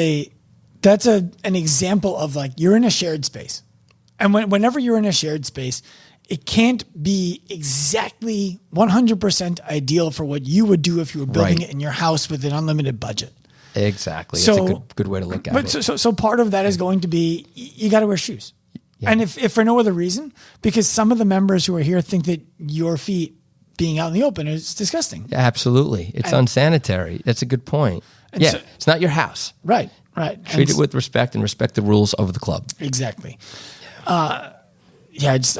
an example of like you're in a shared space, and whenever you're in a shared space, it can't be exactly 100% ideal for what you would do if you were building it in your house with an unlimited budget. Exactly. So, that's a good way to look at it. So part of that is going to be, you got to wear shoes. Yeah. And if for no other reason, because some of the members who are here think that your feet being out in the open is disgusting. Yeah, absolutely. It's unsanitary. That's a good point. Yeah. So, it's not your house. Right. Treat it with respect and respect the rules of the club. Exactly. Yeah, just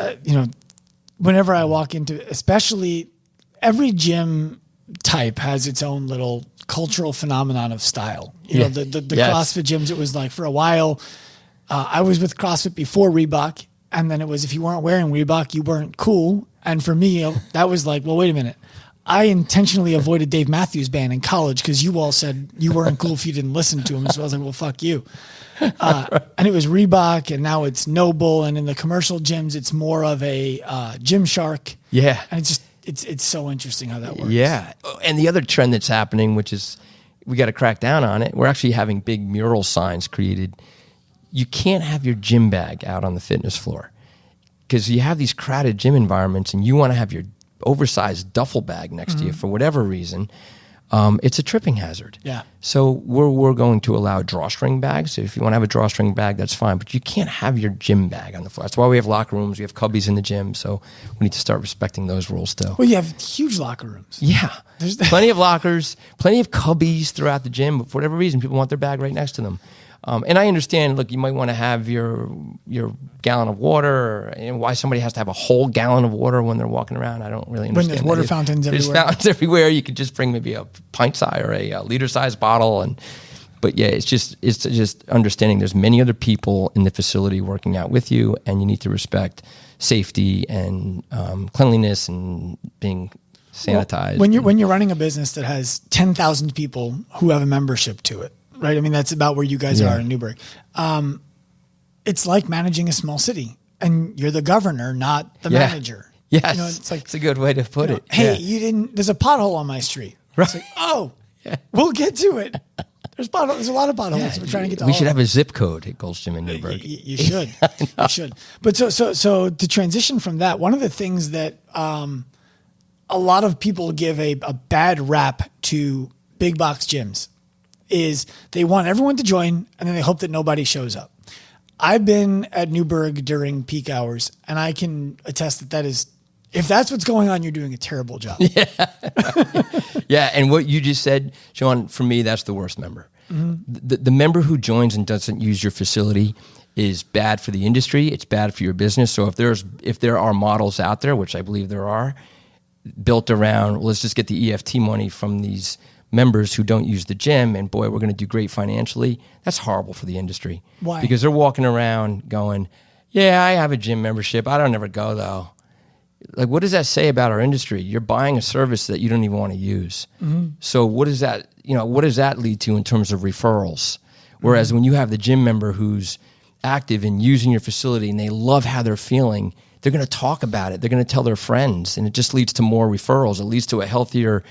whenever I walk into, especially every gym type has its own little cultural phenomenon of style. You know, the CrossFit gyms, it was like for a while, I was with CrossFit before Reebok, and then it was if you weren't wearing Reebok, you weren't cool. And for me, that was like, well, wait a minute. I intentionally avoided Dave Matthews Band in college because you all said you weren't cool if you didn't listen to him. So I was like, well, fuck you. And it was Reebok, and now it's Noble, and in the commercial gyms, it's more of a Gymshark. Yeah. And it's so interesting how that works. Yeah. And the other trend that's happening, which is we got to crack down on it, we're actually having big mural signs created. You can't have your gym bag out on the fitness floor because you have these crowded gym environments and you want to have your oversized duffel bag next to you for whatever reason. It's a tripping hazard. Yeah. So we're going to allow drawstring bags. So if you want to have a drawstring bag, that's fine. But you can't have your gym bag on the floor. That's why we have locker rooms. We have cubbies in the gym. So we need to start respecting those rules too. Well, you have huge locker rooms. Yeah. There's plenty of lockers, plenty of cubbies throughout the gym. But for whatever reason, people want their bag right next to them. And I understand, look, you might want to have your gallon of water, and why somebody has to have a whole gallon of water when they're walking around. I don't really understand. When there's water fountains everywhere. There's fountains everywhere. You could just bring maybe a pint size or a liter size bottle. But yeah, it's just understanding there's many other people in the facility working out with you, and you need to respect safety and cleanliness and being sanitized. Well, when you're running a business that has 10,000 people who have a membership to it, right? I mean, that's about where you guys are in Newburgh. It's like managing a small city, and you're the governor, not the manager. Yes. You know, it's like, it's a good way to put it. Hey, you didn't, there's a pothole on my street. Right. It's like, we'll get to it. There's a lot of potholes. We're trying to get to We should have a zip code at Gold's Gym in Newburgh. You should. You should. But so to transition from that, one of the things that a lot of people give a bad rap to big box gyms is they want everyone to join, and then they hope that nobody shows up. I've been at Newburgh during peak hours, and I can attest that is, if that's what's going on, you're doing a terrible job. Yeah, and what you just said, Sean, for me, that's the worst member. The member who joins and doesn't use your facility is bad for the industry. It's bad for your business. So if there are models out there, which I believe there are, built around, well, let's just get the EFT money from these members who don't use the gym, and boy, we're going to do great financially. That's horrible for the industry. Why? Because they're walking around going, yeah, I have a gym membership. I don't ever go though. Like, what does that say about our industry? You're buying a service that you don't even want to use. So what does that lead to in terms of referrals? Whereas when you have the gym member who's active in using your facility and they love how they're feeling, they're going to talk about it. They're going to tell their friends, and it just leads to more referrals. It leads to a healthier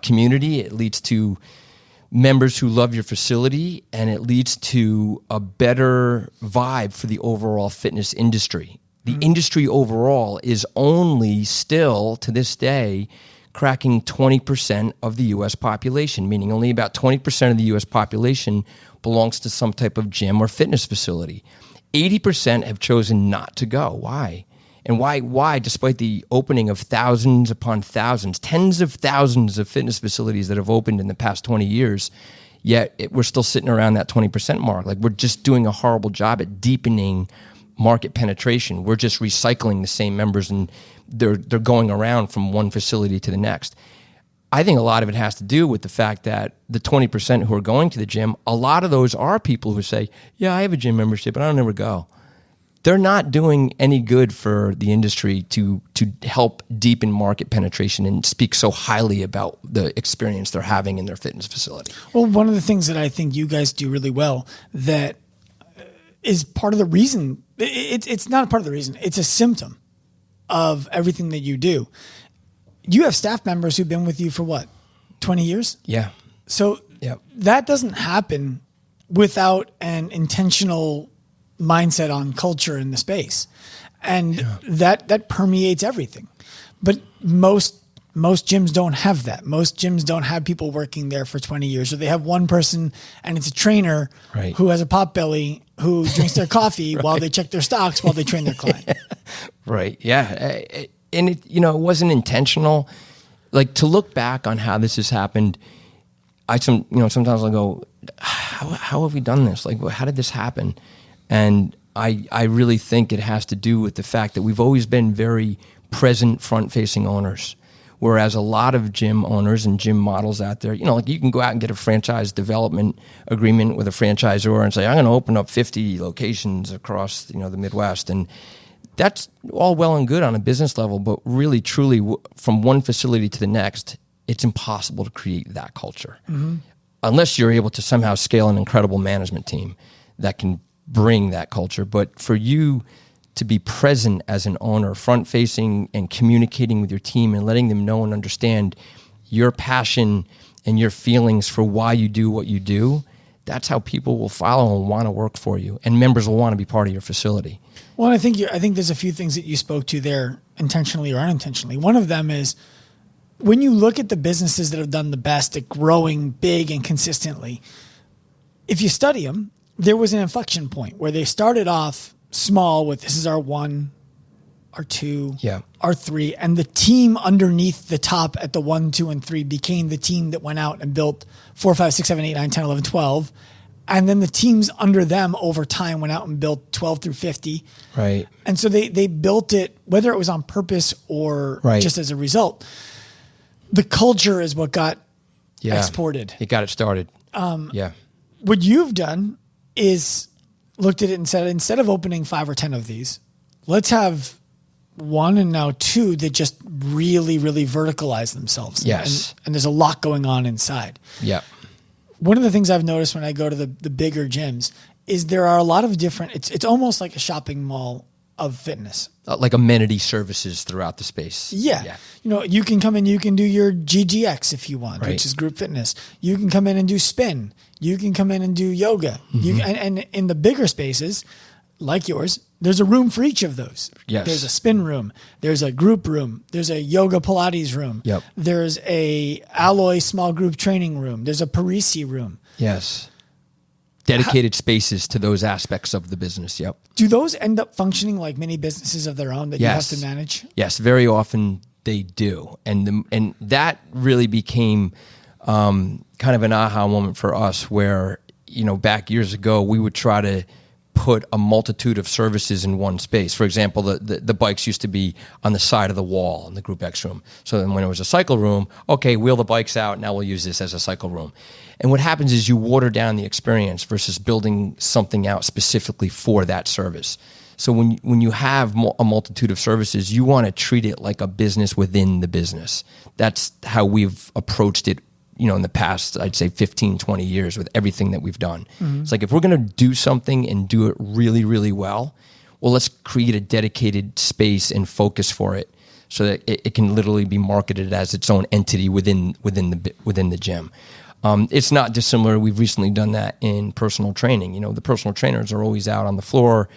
community. It leads to members who love your facility, and it leads to a better vibe for the overall fitness industry. The industry overall is only still, to this day, cracking 20% of the U.S. population, meaning only about 20% of the U.S. population belongs to some type of gym or fitness facility. 80% have chosen not to go. Why? And why, despite the opening of thousands upon thousands, tens of thousands of fitness facilities that have opened in the past 20 years, yet we're still sitting around that 20% mark. Like, we're just doing a horrible job at deepening market penetration. We're just recycling the same members, and they're going around from one facility to the next. I think a lot of it has to do with the fact that the 20% who are going to the gym, a lot of those are people who say, yeah, I have a gym membership, but I don't ever go. they're not doing any good for the industry to help deepen market penetration and speak so highly about the experience they're having in their fitness facility. Well, one of the things that I think you guys do really well that is part of the reason, it's not part of the reason, it's a symptom of everything that you do. You have staff members who've been with you for what, 20 years? Yeah. So that doesn't happen without an intentional mindset on culture in the space. And that permeates everything. But most gyms don't have that. Most gyms don't have people working there for 20 years. Or they have one person and it's a trainer who has a pot belly who drinks their coffee while they check their stocks while they train their client. Right. Yeah. And it, it wasn't intentional. Like, to look back on how this has happened, sometimes I'll go, how have we done this? Like, how did this happen? And I really think it has to do with the fact that we've always been very present, front-facing owners. Whereas a lot of gym owners and gym models out there, like, you can go out and get a franchise development agreement with a franchisor and say, I'm going to open up 50 locations across, the Midwest. And that's all well and good on a business level, but really, truly, from one facility to the next, it's impossible to create that culture. Mm-hmm. Unless you're able to somehow scale an incredible management team that can bring that culture. But for you to be present as an owner, front-facing and communicating with your team and letting them know and understand your passion and your feelings for why you do what you do, that's how people will follow and want to work for you, and members will want to be part of your facility. Well, I think there's a few things that you spoke to there, intentionally or unintentionally. One of them is, when you look at the businesses that have done the best at growing big and consistently, if you study them, there was an inflection point where they started off small with, this is our 1, our 2, our 3, and the team underneath the top at the 1, 2, and 3 became the team that went out and built 4, 5, 6, 7, 8, 9, 10, 11, 12. And then the teams under them over time went out and built 12 through 50. Right. And so they built it, whether it was on purpose or just as a result. The culture is what got exported. It got it started. What you've done is looked at it and said, instead of opening 5 or 10 of these, let's have 1 and now 2 that just really, really verticalize themselves. Yes. And there's a lot going on inside. Yeah. One of the things I've noticed when I go to the bigger gyms is there are a lot of different, it's almost like a shopping mall of fitness. Like amenity services throughout the space. Yeah. You can come in, you can do your GGX if you want, which is group fitness. You can come in and do spin. You can come in and do yoga. Mm-hmm. And in the bigger spaces, like yours, there's a room for each of those. Yes. There's a spin room. There's a group room. There's a yoga Pilates room. Yep. There's a alloy small group training room. There's a Parisi room. Yes. Dedicated spaces to those aspects of the business. Yep. Do those end up functioning like mini businesses of their own that you have to manage? Yes, very often they do. And that really became kind of an aha moment for us where, back years ago, we would try to put a multitude of services in one space. For example, the bikes used to be on the side of the wall in the Group X room. So then when it was a cycle room, okay, wheel the bikes out, now we'll use this as a cycle room. And what happens is you water down the experience versus building something out specifically for that service. So when you have a multitude of services, you want to treat it like a business within the business. That's how we've approached it, in the past, I'd say 15, 20 years with everything that we've done. Mm-hmm. It's like, if we're going to do something and do it really, really well, let's create a dedicated space and focus for it so that it can literally be marketed as its own entity within the gym. It's not dissimilar. We've recently done that in personal training. The personal trainers are always out on the floor,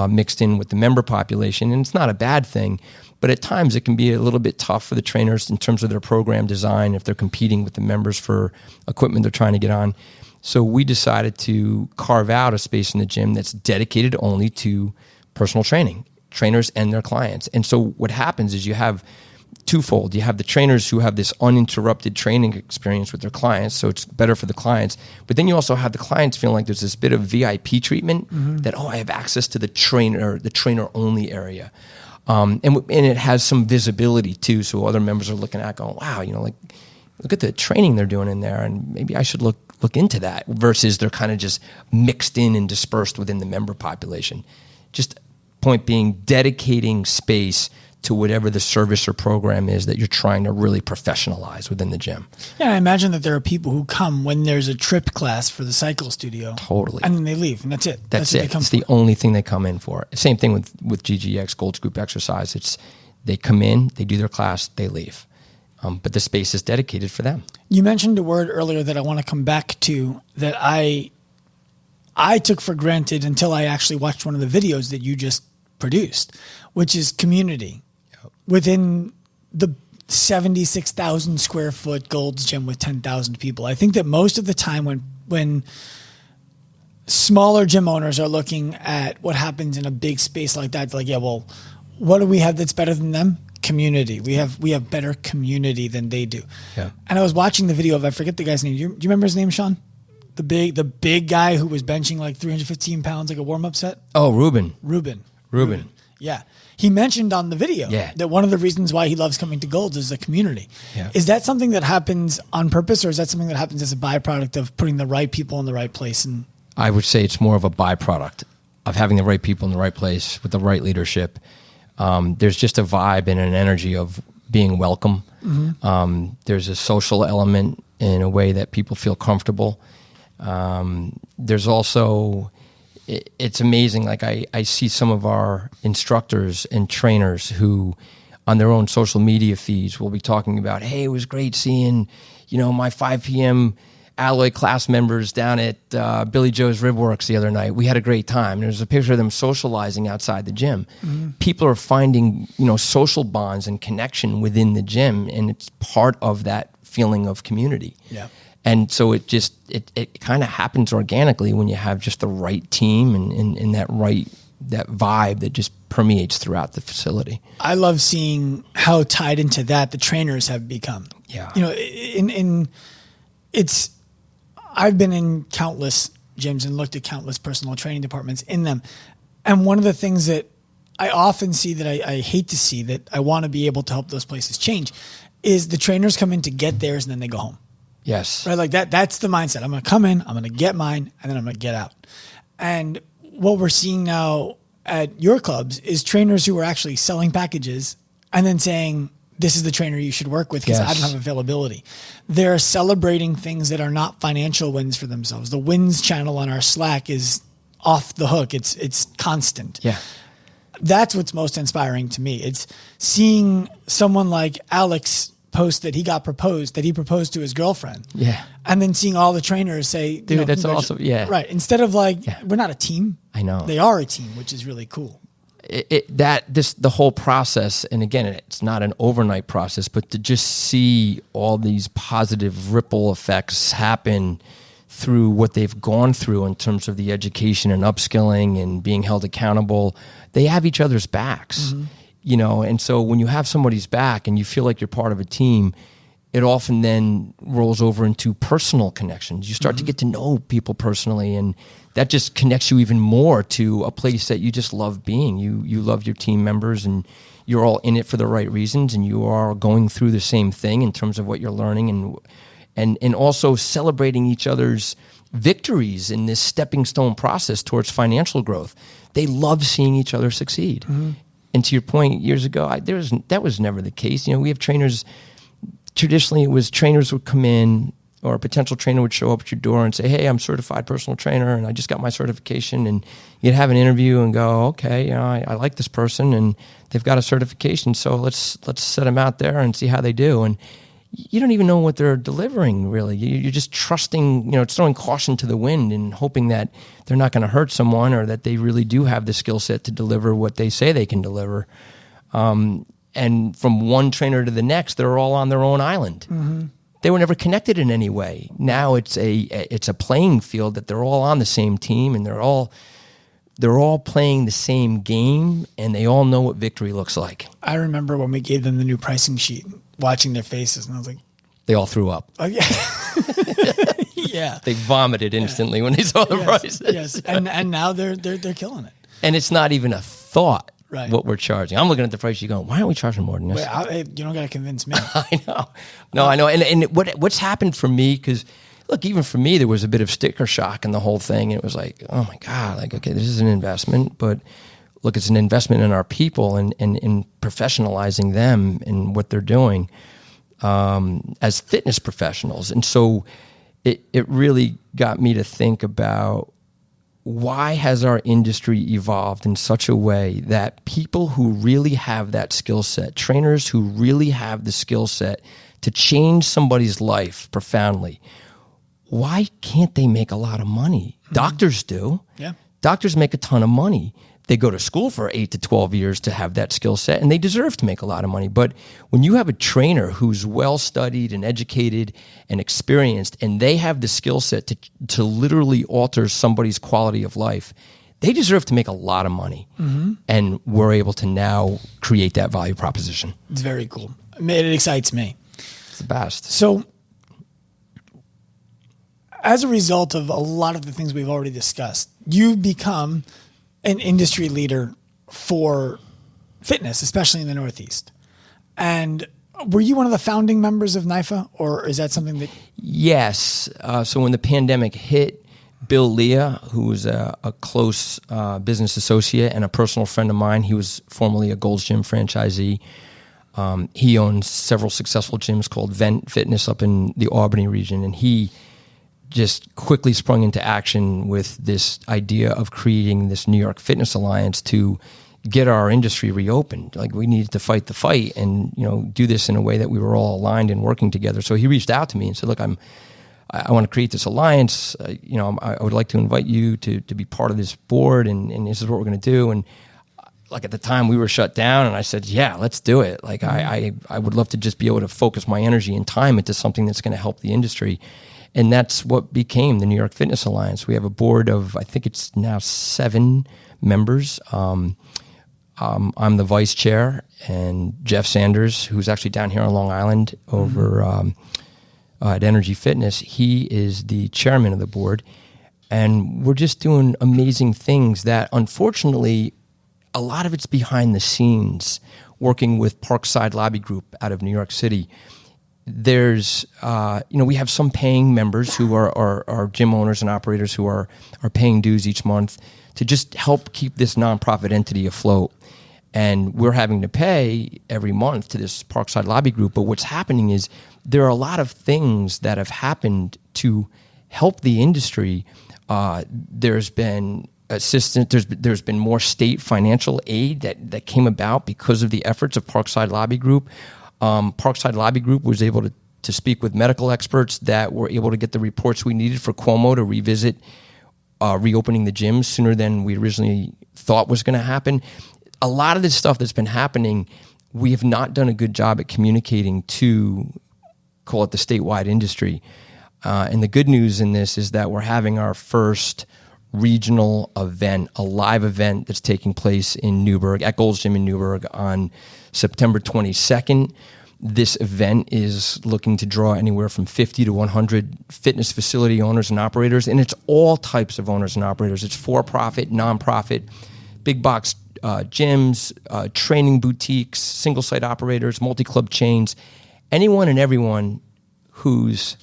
mixed in with the member population, and it's not a bad thing. But at times it can be a little bit tough for the trainers in terms of their program design if they're competing with the members for equipment they're trying to get on. So we decided to carve out a space in the gym that's dedicated only to personal training, trainers and their clients. And so what happens is you have twofold. You have the trainers who have this uninterrupted training experience with their clients, so it's better for the clients. But then you also have the clients feeling like there's this bit of VIP treatment that, I have access to the trainer-only area. And it has some visibility too, so other members are looking at going, wow, look at the training they're doing in there, and maybe I should look into that, versus they're kind of just mixed in and dispersed within the member population. Just point being, dedicating space to whatever the service or program is that you're trying to really professionalize within the gym. Yeah, I imagine that there are people who come when there's a trip class for the cycle studio. Totally. And then they leave, and that's it. That's it. It's the only thing they come in for. Same thing with GGX, Gold's Group Exercise. It's they come in, they do their class, they leave. But the space is dedicated for them. You mentioned a word earlier that I want to come back to that I took for granted until I actually watched one of the videos that you just produced, which is community. Within the 76,000 square foot Gold's Gym with 10,000 people. I think that most of the time when smaller gym owners are looking at what happens in a big space like that, it's like, yeah, well, what do we have that's better than them? Community. We have better community than they do. Yeah. And I was watching the video of, I forget the guy's name. Do you remember his name, Sean? The big guy who was benching like 315 pounds, like a warm-up set? Oh, Ruben. Yeah. He mentioned on the video that one of the reasons why he loves coming to Gold's is the community. Yeah. Is that something that happens on purpose, or is that something that happens as a byproduct of putting the right people in the right place? And I would say it's more of a byproduct of having the right people in the right place with the right leadership. There's just a vibe and an energy of being welcome. Mm-hmm. There's a social element in a way that people feel comfortable. There's also... It's amazing. Like I see some of our instructors and trainers who on their own social media feeds will be talking about, hey, it was great seeing, my 5 p.m. Alloy class members down at Billy Joe's Ribworks the other night. We had a great time. There's a picture of them socializing outside the gym. Mm-hmm. People are finding, social bonds and connection within the gym, and it's part of that feeling of community. Yeah. And so it kind of happens organically when you have just the right team and that vibe that just permeates throughout the facility. I love seeing how tied into that the trainers have become. Yeah. I've been in countless gyms and looked at countless personal training departments in them. And one of the things that I often see that I hate to see, that I want to be able to help those places change, is the trainers come in to get theirs and then they go home. Yes. Right. Like that's the mindset. I'm going to come in, I'm going to get mine, and then I'm going to get out. And what we're seeing now at your clubs is trainers who are actually selling packages and then saying, this is the trainer you should work with because I don't have availability. They're celebrating things that are not financial wins for themselves. The wins channel on our Slack is off the hook. It's constant. Yeah. That's what's most inspiring to me. It's seeing someone like Alex post that he proposed to his girlfriend. Yeah. And then seing all the trainers say, dude, that's awesome. Yeah. Right. Instead of like, we're not a team. I know. They are a team, which is really cool. The whole process, and again, it's not an overnight process, but to just see all these positive ripple effects happen through what they've gone through in terms of the education and upskilling and being held accountable, they have each other's backs. Mm-hmm. And so when you have somebody's back and you feel like you're part of a team, it often then rolls over into personal connections. You start to get to know people personally, and that just connects you even more to a place that you just love being. You love your team members, and you're all in it for the right reasons, and you are going through the same thing in terms of what you're learning, and also celebrating each other's victories in this stepping stone process towards financial growth. They love seeing each other succeed. Mm-hmm. And to your point, years ago, that was never the case. We have trainers. Traditionally, it was trainers would come in, or a potential trainer would show up at your door and say, "Hey, I'm a certified personal trainer, and I just got my certification." And you'd have an interview and go, "Okay, I like this person, and they've got a certification, so let's set them out there and see how they do." And you don't even know what they're delivering, really. You're just trusting, throwing caution to the wind and hoping that they're not going to hurt someone, or that they really do have the skill set to deliver what they say they can deliver. And from one trainer to the next, they're all on their own island. Mm-hmm. They were never connected in any way. Now it's a playing field that they're all on the same team, and they're all playing the same game, and they all know what victory looks like. I remember when we gave them the new pricing sheet, watching their faces, and I was like, they all threw up. Oh yeah. Yeah. They vomited instantly when they saw the prices. Yes. And now they're killing it. And it's not even a thought. Right. What we're charging. I'm looking at the price. You going, why aren't we charging more than this? Wait, you don't got to convince me. I know. No, I know. And what's happened for me, because look, even for me, there was a bit of sticker shock in the whole thing. It was like, oh my God, like, okay, this is an investment. But look, it's an investment in our people and in professionalizing them and what they're doing as fitness professionals. And so it really got me to think about, why has our industry evolved in such a way that people who really have that skill set, trainers who really have the skill set to change somebody's life profoundly, why can't they make a lot of money? Mm-hmm. Doctors do. Yeah. Doctors make a ton of money. They go to school for 8 to 12 years to have that skill set, and they deserve to make a lot of money. But when you have a trainer who's well-studied and educated and experienced, and they have the skill set to literally alter somebody's quality of life, they deserve to make a lot of money. Mm-hmm. And we're able to now create that value proposition. It's very cool. It excites me. It's the best. So as a result of a lot of the things we've already discussed, you've become an industry leader for fitness, especially in the Northeast. And were you one of the founding members of NIFA, or is that something that... Yes. So when the pandemic hit, Bill Leah, who was a close business associate and a personal friend of mine, he was formerly a Gold's Gym franchisee. He owns several successful gyms called Vent Fitness up in the Albany region, and he just quickly sprung into action with this idea of creating this New York Fitness Alliance to get our industry reopened. Like, we needed to fight the fight and, do this in a way that we were all aligned and working together. So he reached out to me and said, look, I want to create this alliance. I would like to invite you to be part of this board, and this is what we're going to do. And like, at the time we were shut down, and I said, yeah, let's do it. Like, I would love to just be able to focus my energy and time into something that's going to help the industry. And that's what became the New York Fitness Alliance. We have a board of, I think it's now 7 members. I'm the vice chair, and Jeff Sanders, who's actually down here on Long Island over at Energy Fitness, he is the chairman of the board. And we're just doing amazing things that, unfortunately, a lot of it's behind the scenes, working with Parkside Lobby Group out of New York City. There's, we have some paying members who are gym owners and operators who are paying dues each month to just help keep this nonprofit entity afloat. And we're having to pay every month to this Parkside Lobby Group. But what's happening is there are a lot of things that have happened to help the industry. There's been assistance. There's been more state financial aid that came about because of the efforts of Parkside Lobby Group. Parkside Lobby Group was able to speak with medical experts that were able to get the reports we needed for Cuomo to revisit reopening the gyms sooner than we originally thought was going to happen. A lot of this stuff that's been happening, we have not done a good job at communicating to, call it, the statewide industry. And the good news in this is that we're having our first regional event, a live event that's taking place in Newburgh, at Gold's Gym in Newburgh on September 22nd. This event is looking to draw anywhere from 50 to 100 fitness facility owners and operators, and it's all types of owners and operators. It's for-profit, non-profit, big box gyms, training boutiques, single-site operators, multi-club chains, anyone and everyone who's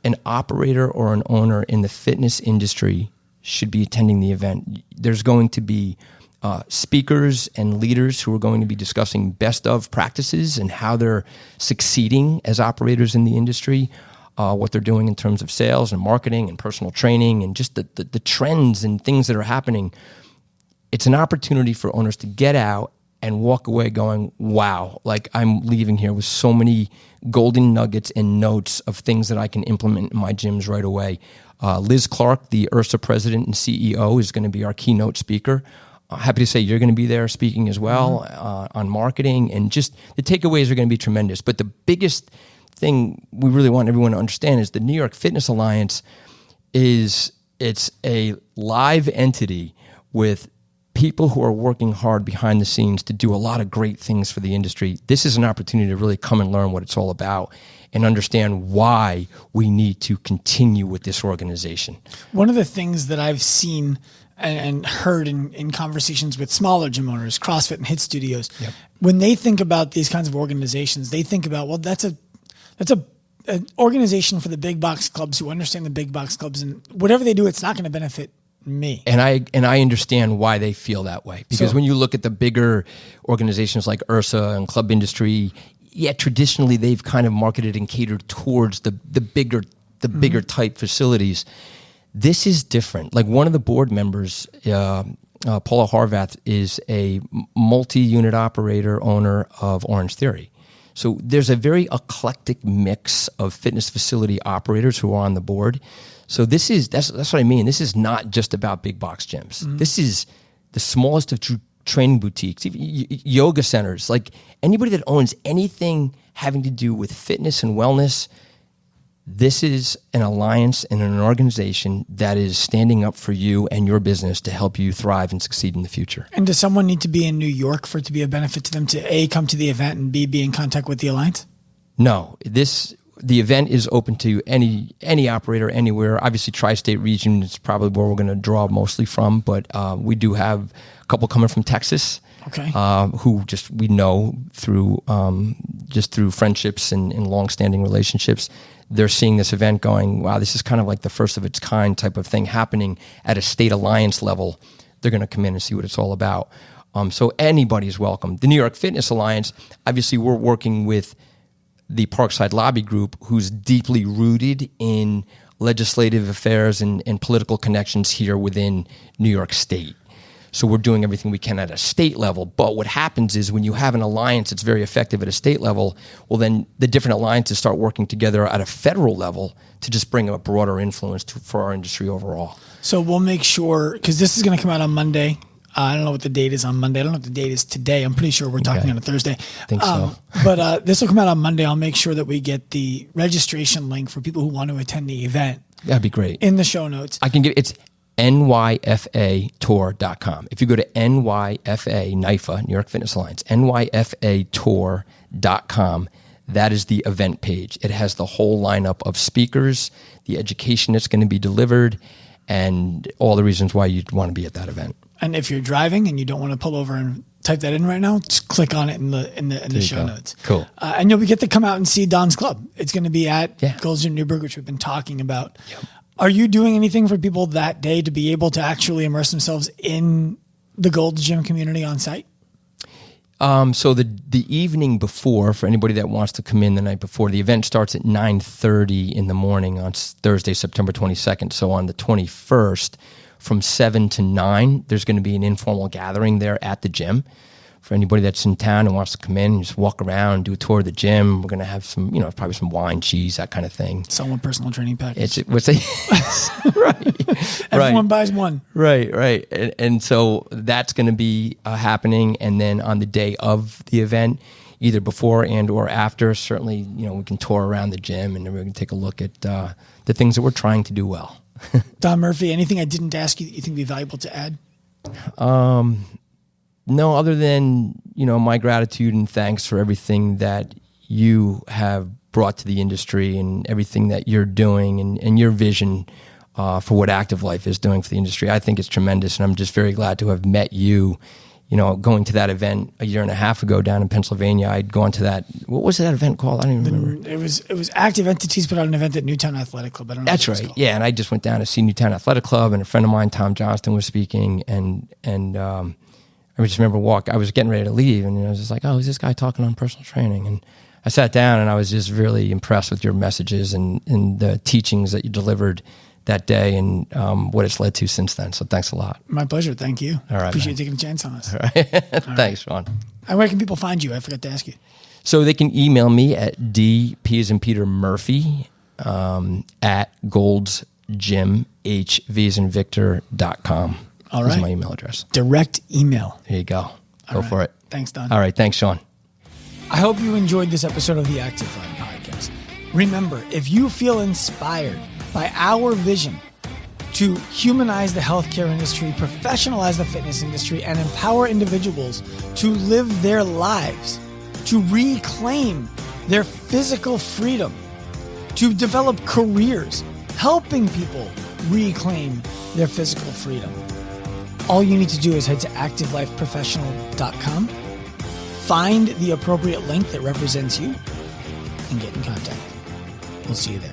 an operator or an owner in the fitness industry should be attending the event. There's going to be speakers and leaders who are going to be discussing best of practices and how they're succeeding as operators in the industry, what they're doing in terms of sales and marketing and personal training and just the trends and things that are happening. It's an opportunity for owners to get out and walk away going, wow, like, I'm leaving here with so many golden nuggets and notes of things that I can implement in my gyms right away. Liz Clark, the URSA president and CEO, is going to be our keynote speaker. Happy to say you're going to be there speaking as well on marketing, and just the takeaways are going to be tremendous. But the biggest thing we really want everyone to understand is the New York Fitness Alliance it's a live entity with people who are working hard behind the scenes to do a lot of great things for the industry. This is an opportunity to really come and learn what it's all about and understand why we need to continue with this organization. One of the things that I've seen and heard in conversations with smaller gym owners, CrossFit and HIIT studios, when they think about these kinds of organizations, they think about, well, that's an organization for the big box clubs who understand the big box clubs, and whatever they do, it's not going to benefit me. And I understand why they feel that way. Because when you look at the bigger organizations like URSA and Club Industry, traditionally they've kind of marketed and catered towards the bigger type facilities. This is different. Like one of the board members, Paula Harvath, is a multi-unit operator, owner of Orange Theory. So there's a very eclectic mix of fitness facility operators who are on the board. So that's what I mean. This is not just about big box gyms. This is the smallest of training boutiques, even yoga centers. Like anybody that owns anything having to do with fitness and wellness, this is an alliance and an organization that is standing up for you and your business to help you thrive and succeed in the future. And does someone need to be in New York for it to be a benefit to them to A, come to the event, and B, be in contact with the alliance? No, the event is open to any operator anywhere. Obviously, tri-state region is probably where we're going to draw mostly from, but we do have a couple coming from Texas, who we know through friendships and long-standing relationships. They're seeing this event going, wow, this is kind of like the first of its kind type of thing happening at a state alliance level. They're going to come in and see what it's all about. So anybody is welcome. The New York Fitness Alliance, obviously we're working with the Parkside Lobby Group, who's deeply rooted in legislative affairs and political connections here within New York State. So we're doing everything we can at a state level. But what happens is when you have an alliance that's very effective at a state level, well, then the different alliances start working together at a federal level to just bring a broader influence for our industry overall. So we'll make sure, because this is going to come out on Monday. I don't know what the date is on Monday. I don't know what the date is today. I'm pretty sure we're talking on a Thursday. I think so. But this will come out on Monday. I'll make sure that we get the registration link for people who want to attend the event. That'd be great. In the show notes. I can give it's nyfatour.com. If you go to NYFA, New York Fitness Alliance, nyfatour.com, that is the event page. It has the whole lineup of speakers, the education that's going to be delivered, and all the reasons why you'd want to be at that event. And if you're driving and you don't want to pull over and type that in right now, just click on it in the show notes. Cool. And you'll get to come out and see Don's club. It's going to be at Gold's Gym Newburgh, which we've been talking about. Yep. Are you doing anything for people that day to be able to actually immerse themselves in the Gold's Gym community on site? So the evening before, for anybody that wants to come in the night before, the event starts at 9:30 in the morning on Thursday, September 22nd. So on the 21st, from 7 to 9, there's going to be an informal gathering there at the gym. For anybody that's in town and wants to come in and just walk around, do a tour of the gym, we're going to have some, probably some wine, cheese, that kind of thing. Someone personal training package. Right. Everyone buys one. Right. And so that's going to be happening. And then on the day of the event, either before and or after, certainly, we can tour around the gym and then we're going to take a look at the things that we're trying to do well. Don Murphy, anything I didn't ask you that you think would be valuable to add? No, other than, my gratitude and thanks for everything that you have brought to the industry and everything that you're doing and your vision for what Active Life is doing for the industry. I think it's tremendous, and I'm just very glad to have met you. Going to that event a year and a half ago down in Pennsylvania, I'd gone to that. What was that event called? I don't even remember. It was Active Entities put on an event at Newtown Athletic Club. I don't know. That's right. Yeah, and I just went down to see Newtown Athletic Club, and a friend of mine, Tom Johnston, was speaking, and I just remember I was getting ready to leave, and I was just like, oh, who's this guy talking on personal training? And I sat down, and I was just really impressed with your messages and the teachings that you delivered that day and what it's led to since then. So thanks a lot. My pleasure. Thank you. All right, appreciate you taking a chance on us. All right. Thanks, Sean. And where can people find you? I forgot to ask you. So they can email me at DP as in Peter Murphy at goldsgymhvinvictor.com. All right. Is my email address. Direct email. There you go. Go for it. Thanks, Don. All right. Thanks, Sean. I hope you enjoyed this episode of the Active Life Podcast. Remember, if you feel inspired by our vision to humanize the healthcare industry, professionalize the fitness industry, and empower individuals to live their lives, to reclaim their physical freedom, to develop careers, helping people reclaim their physical freedom, all you need to do is head to activelifeprofessional.com, find the appropriate link that represents you, and get in contact. We'll see you there.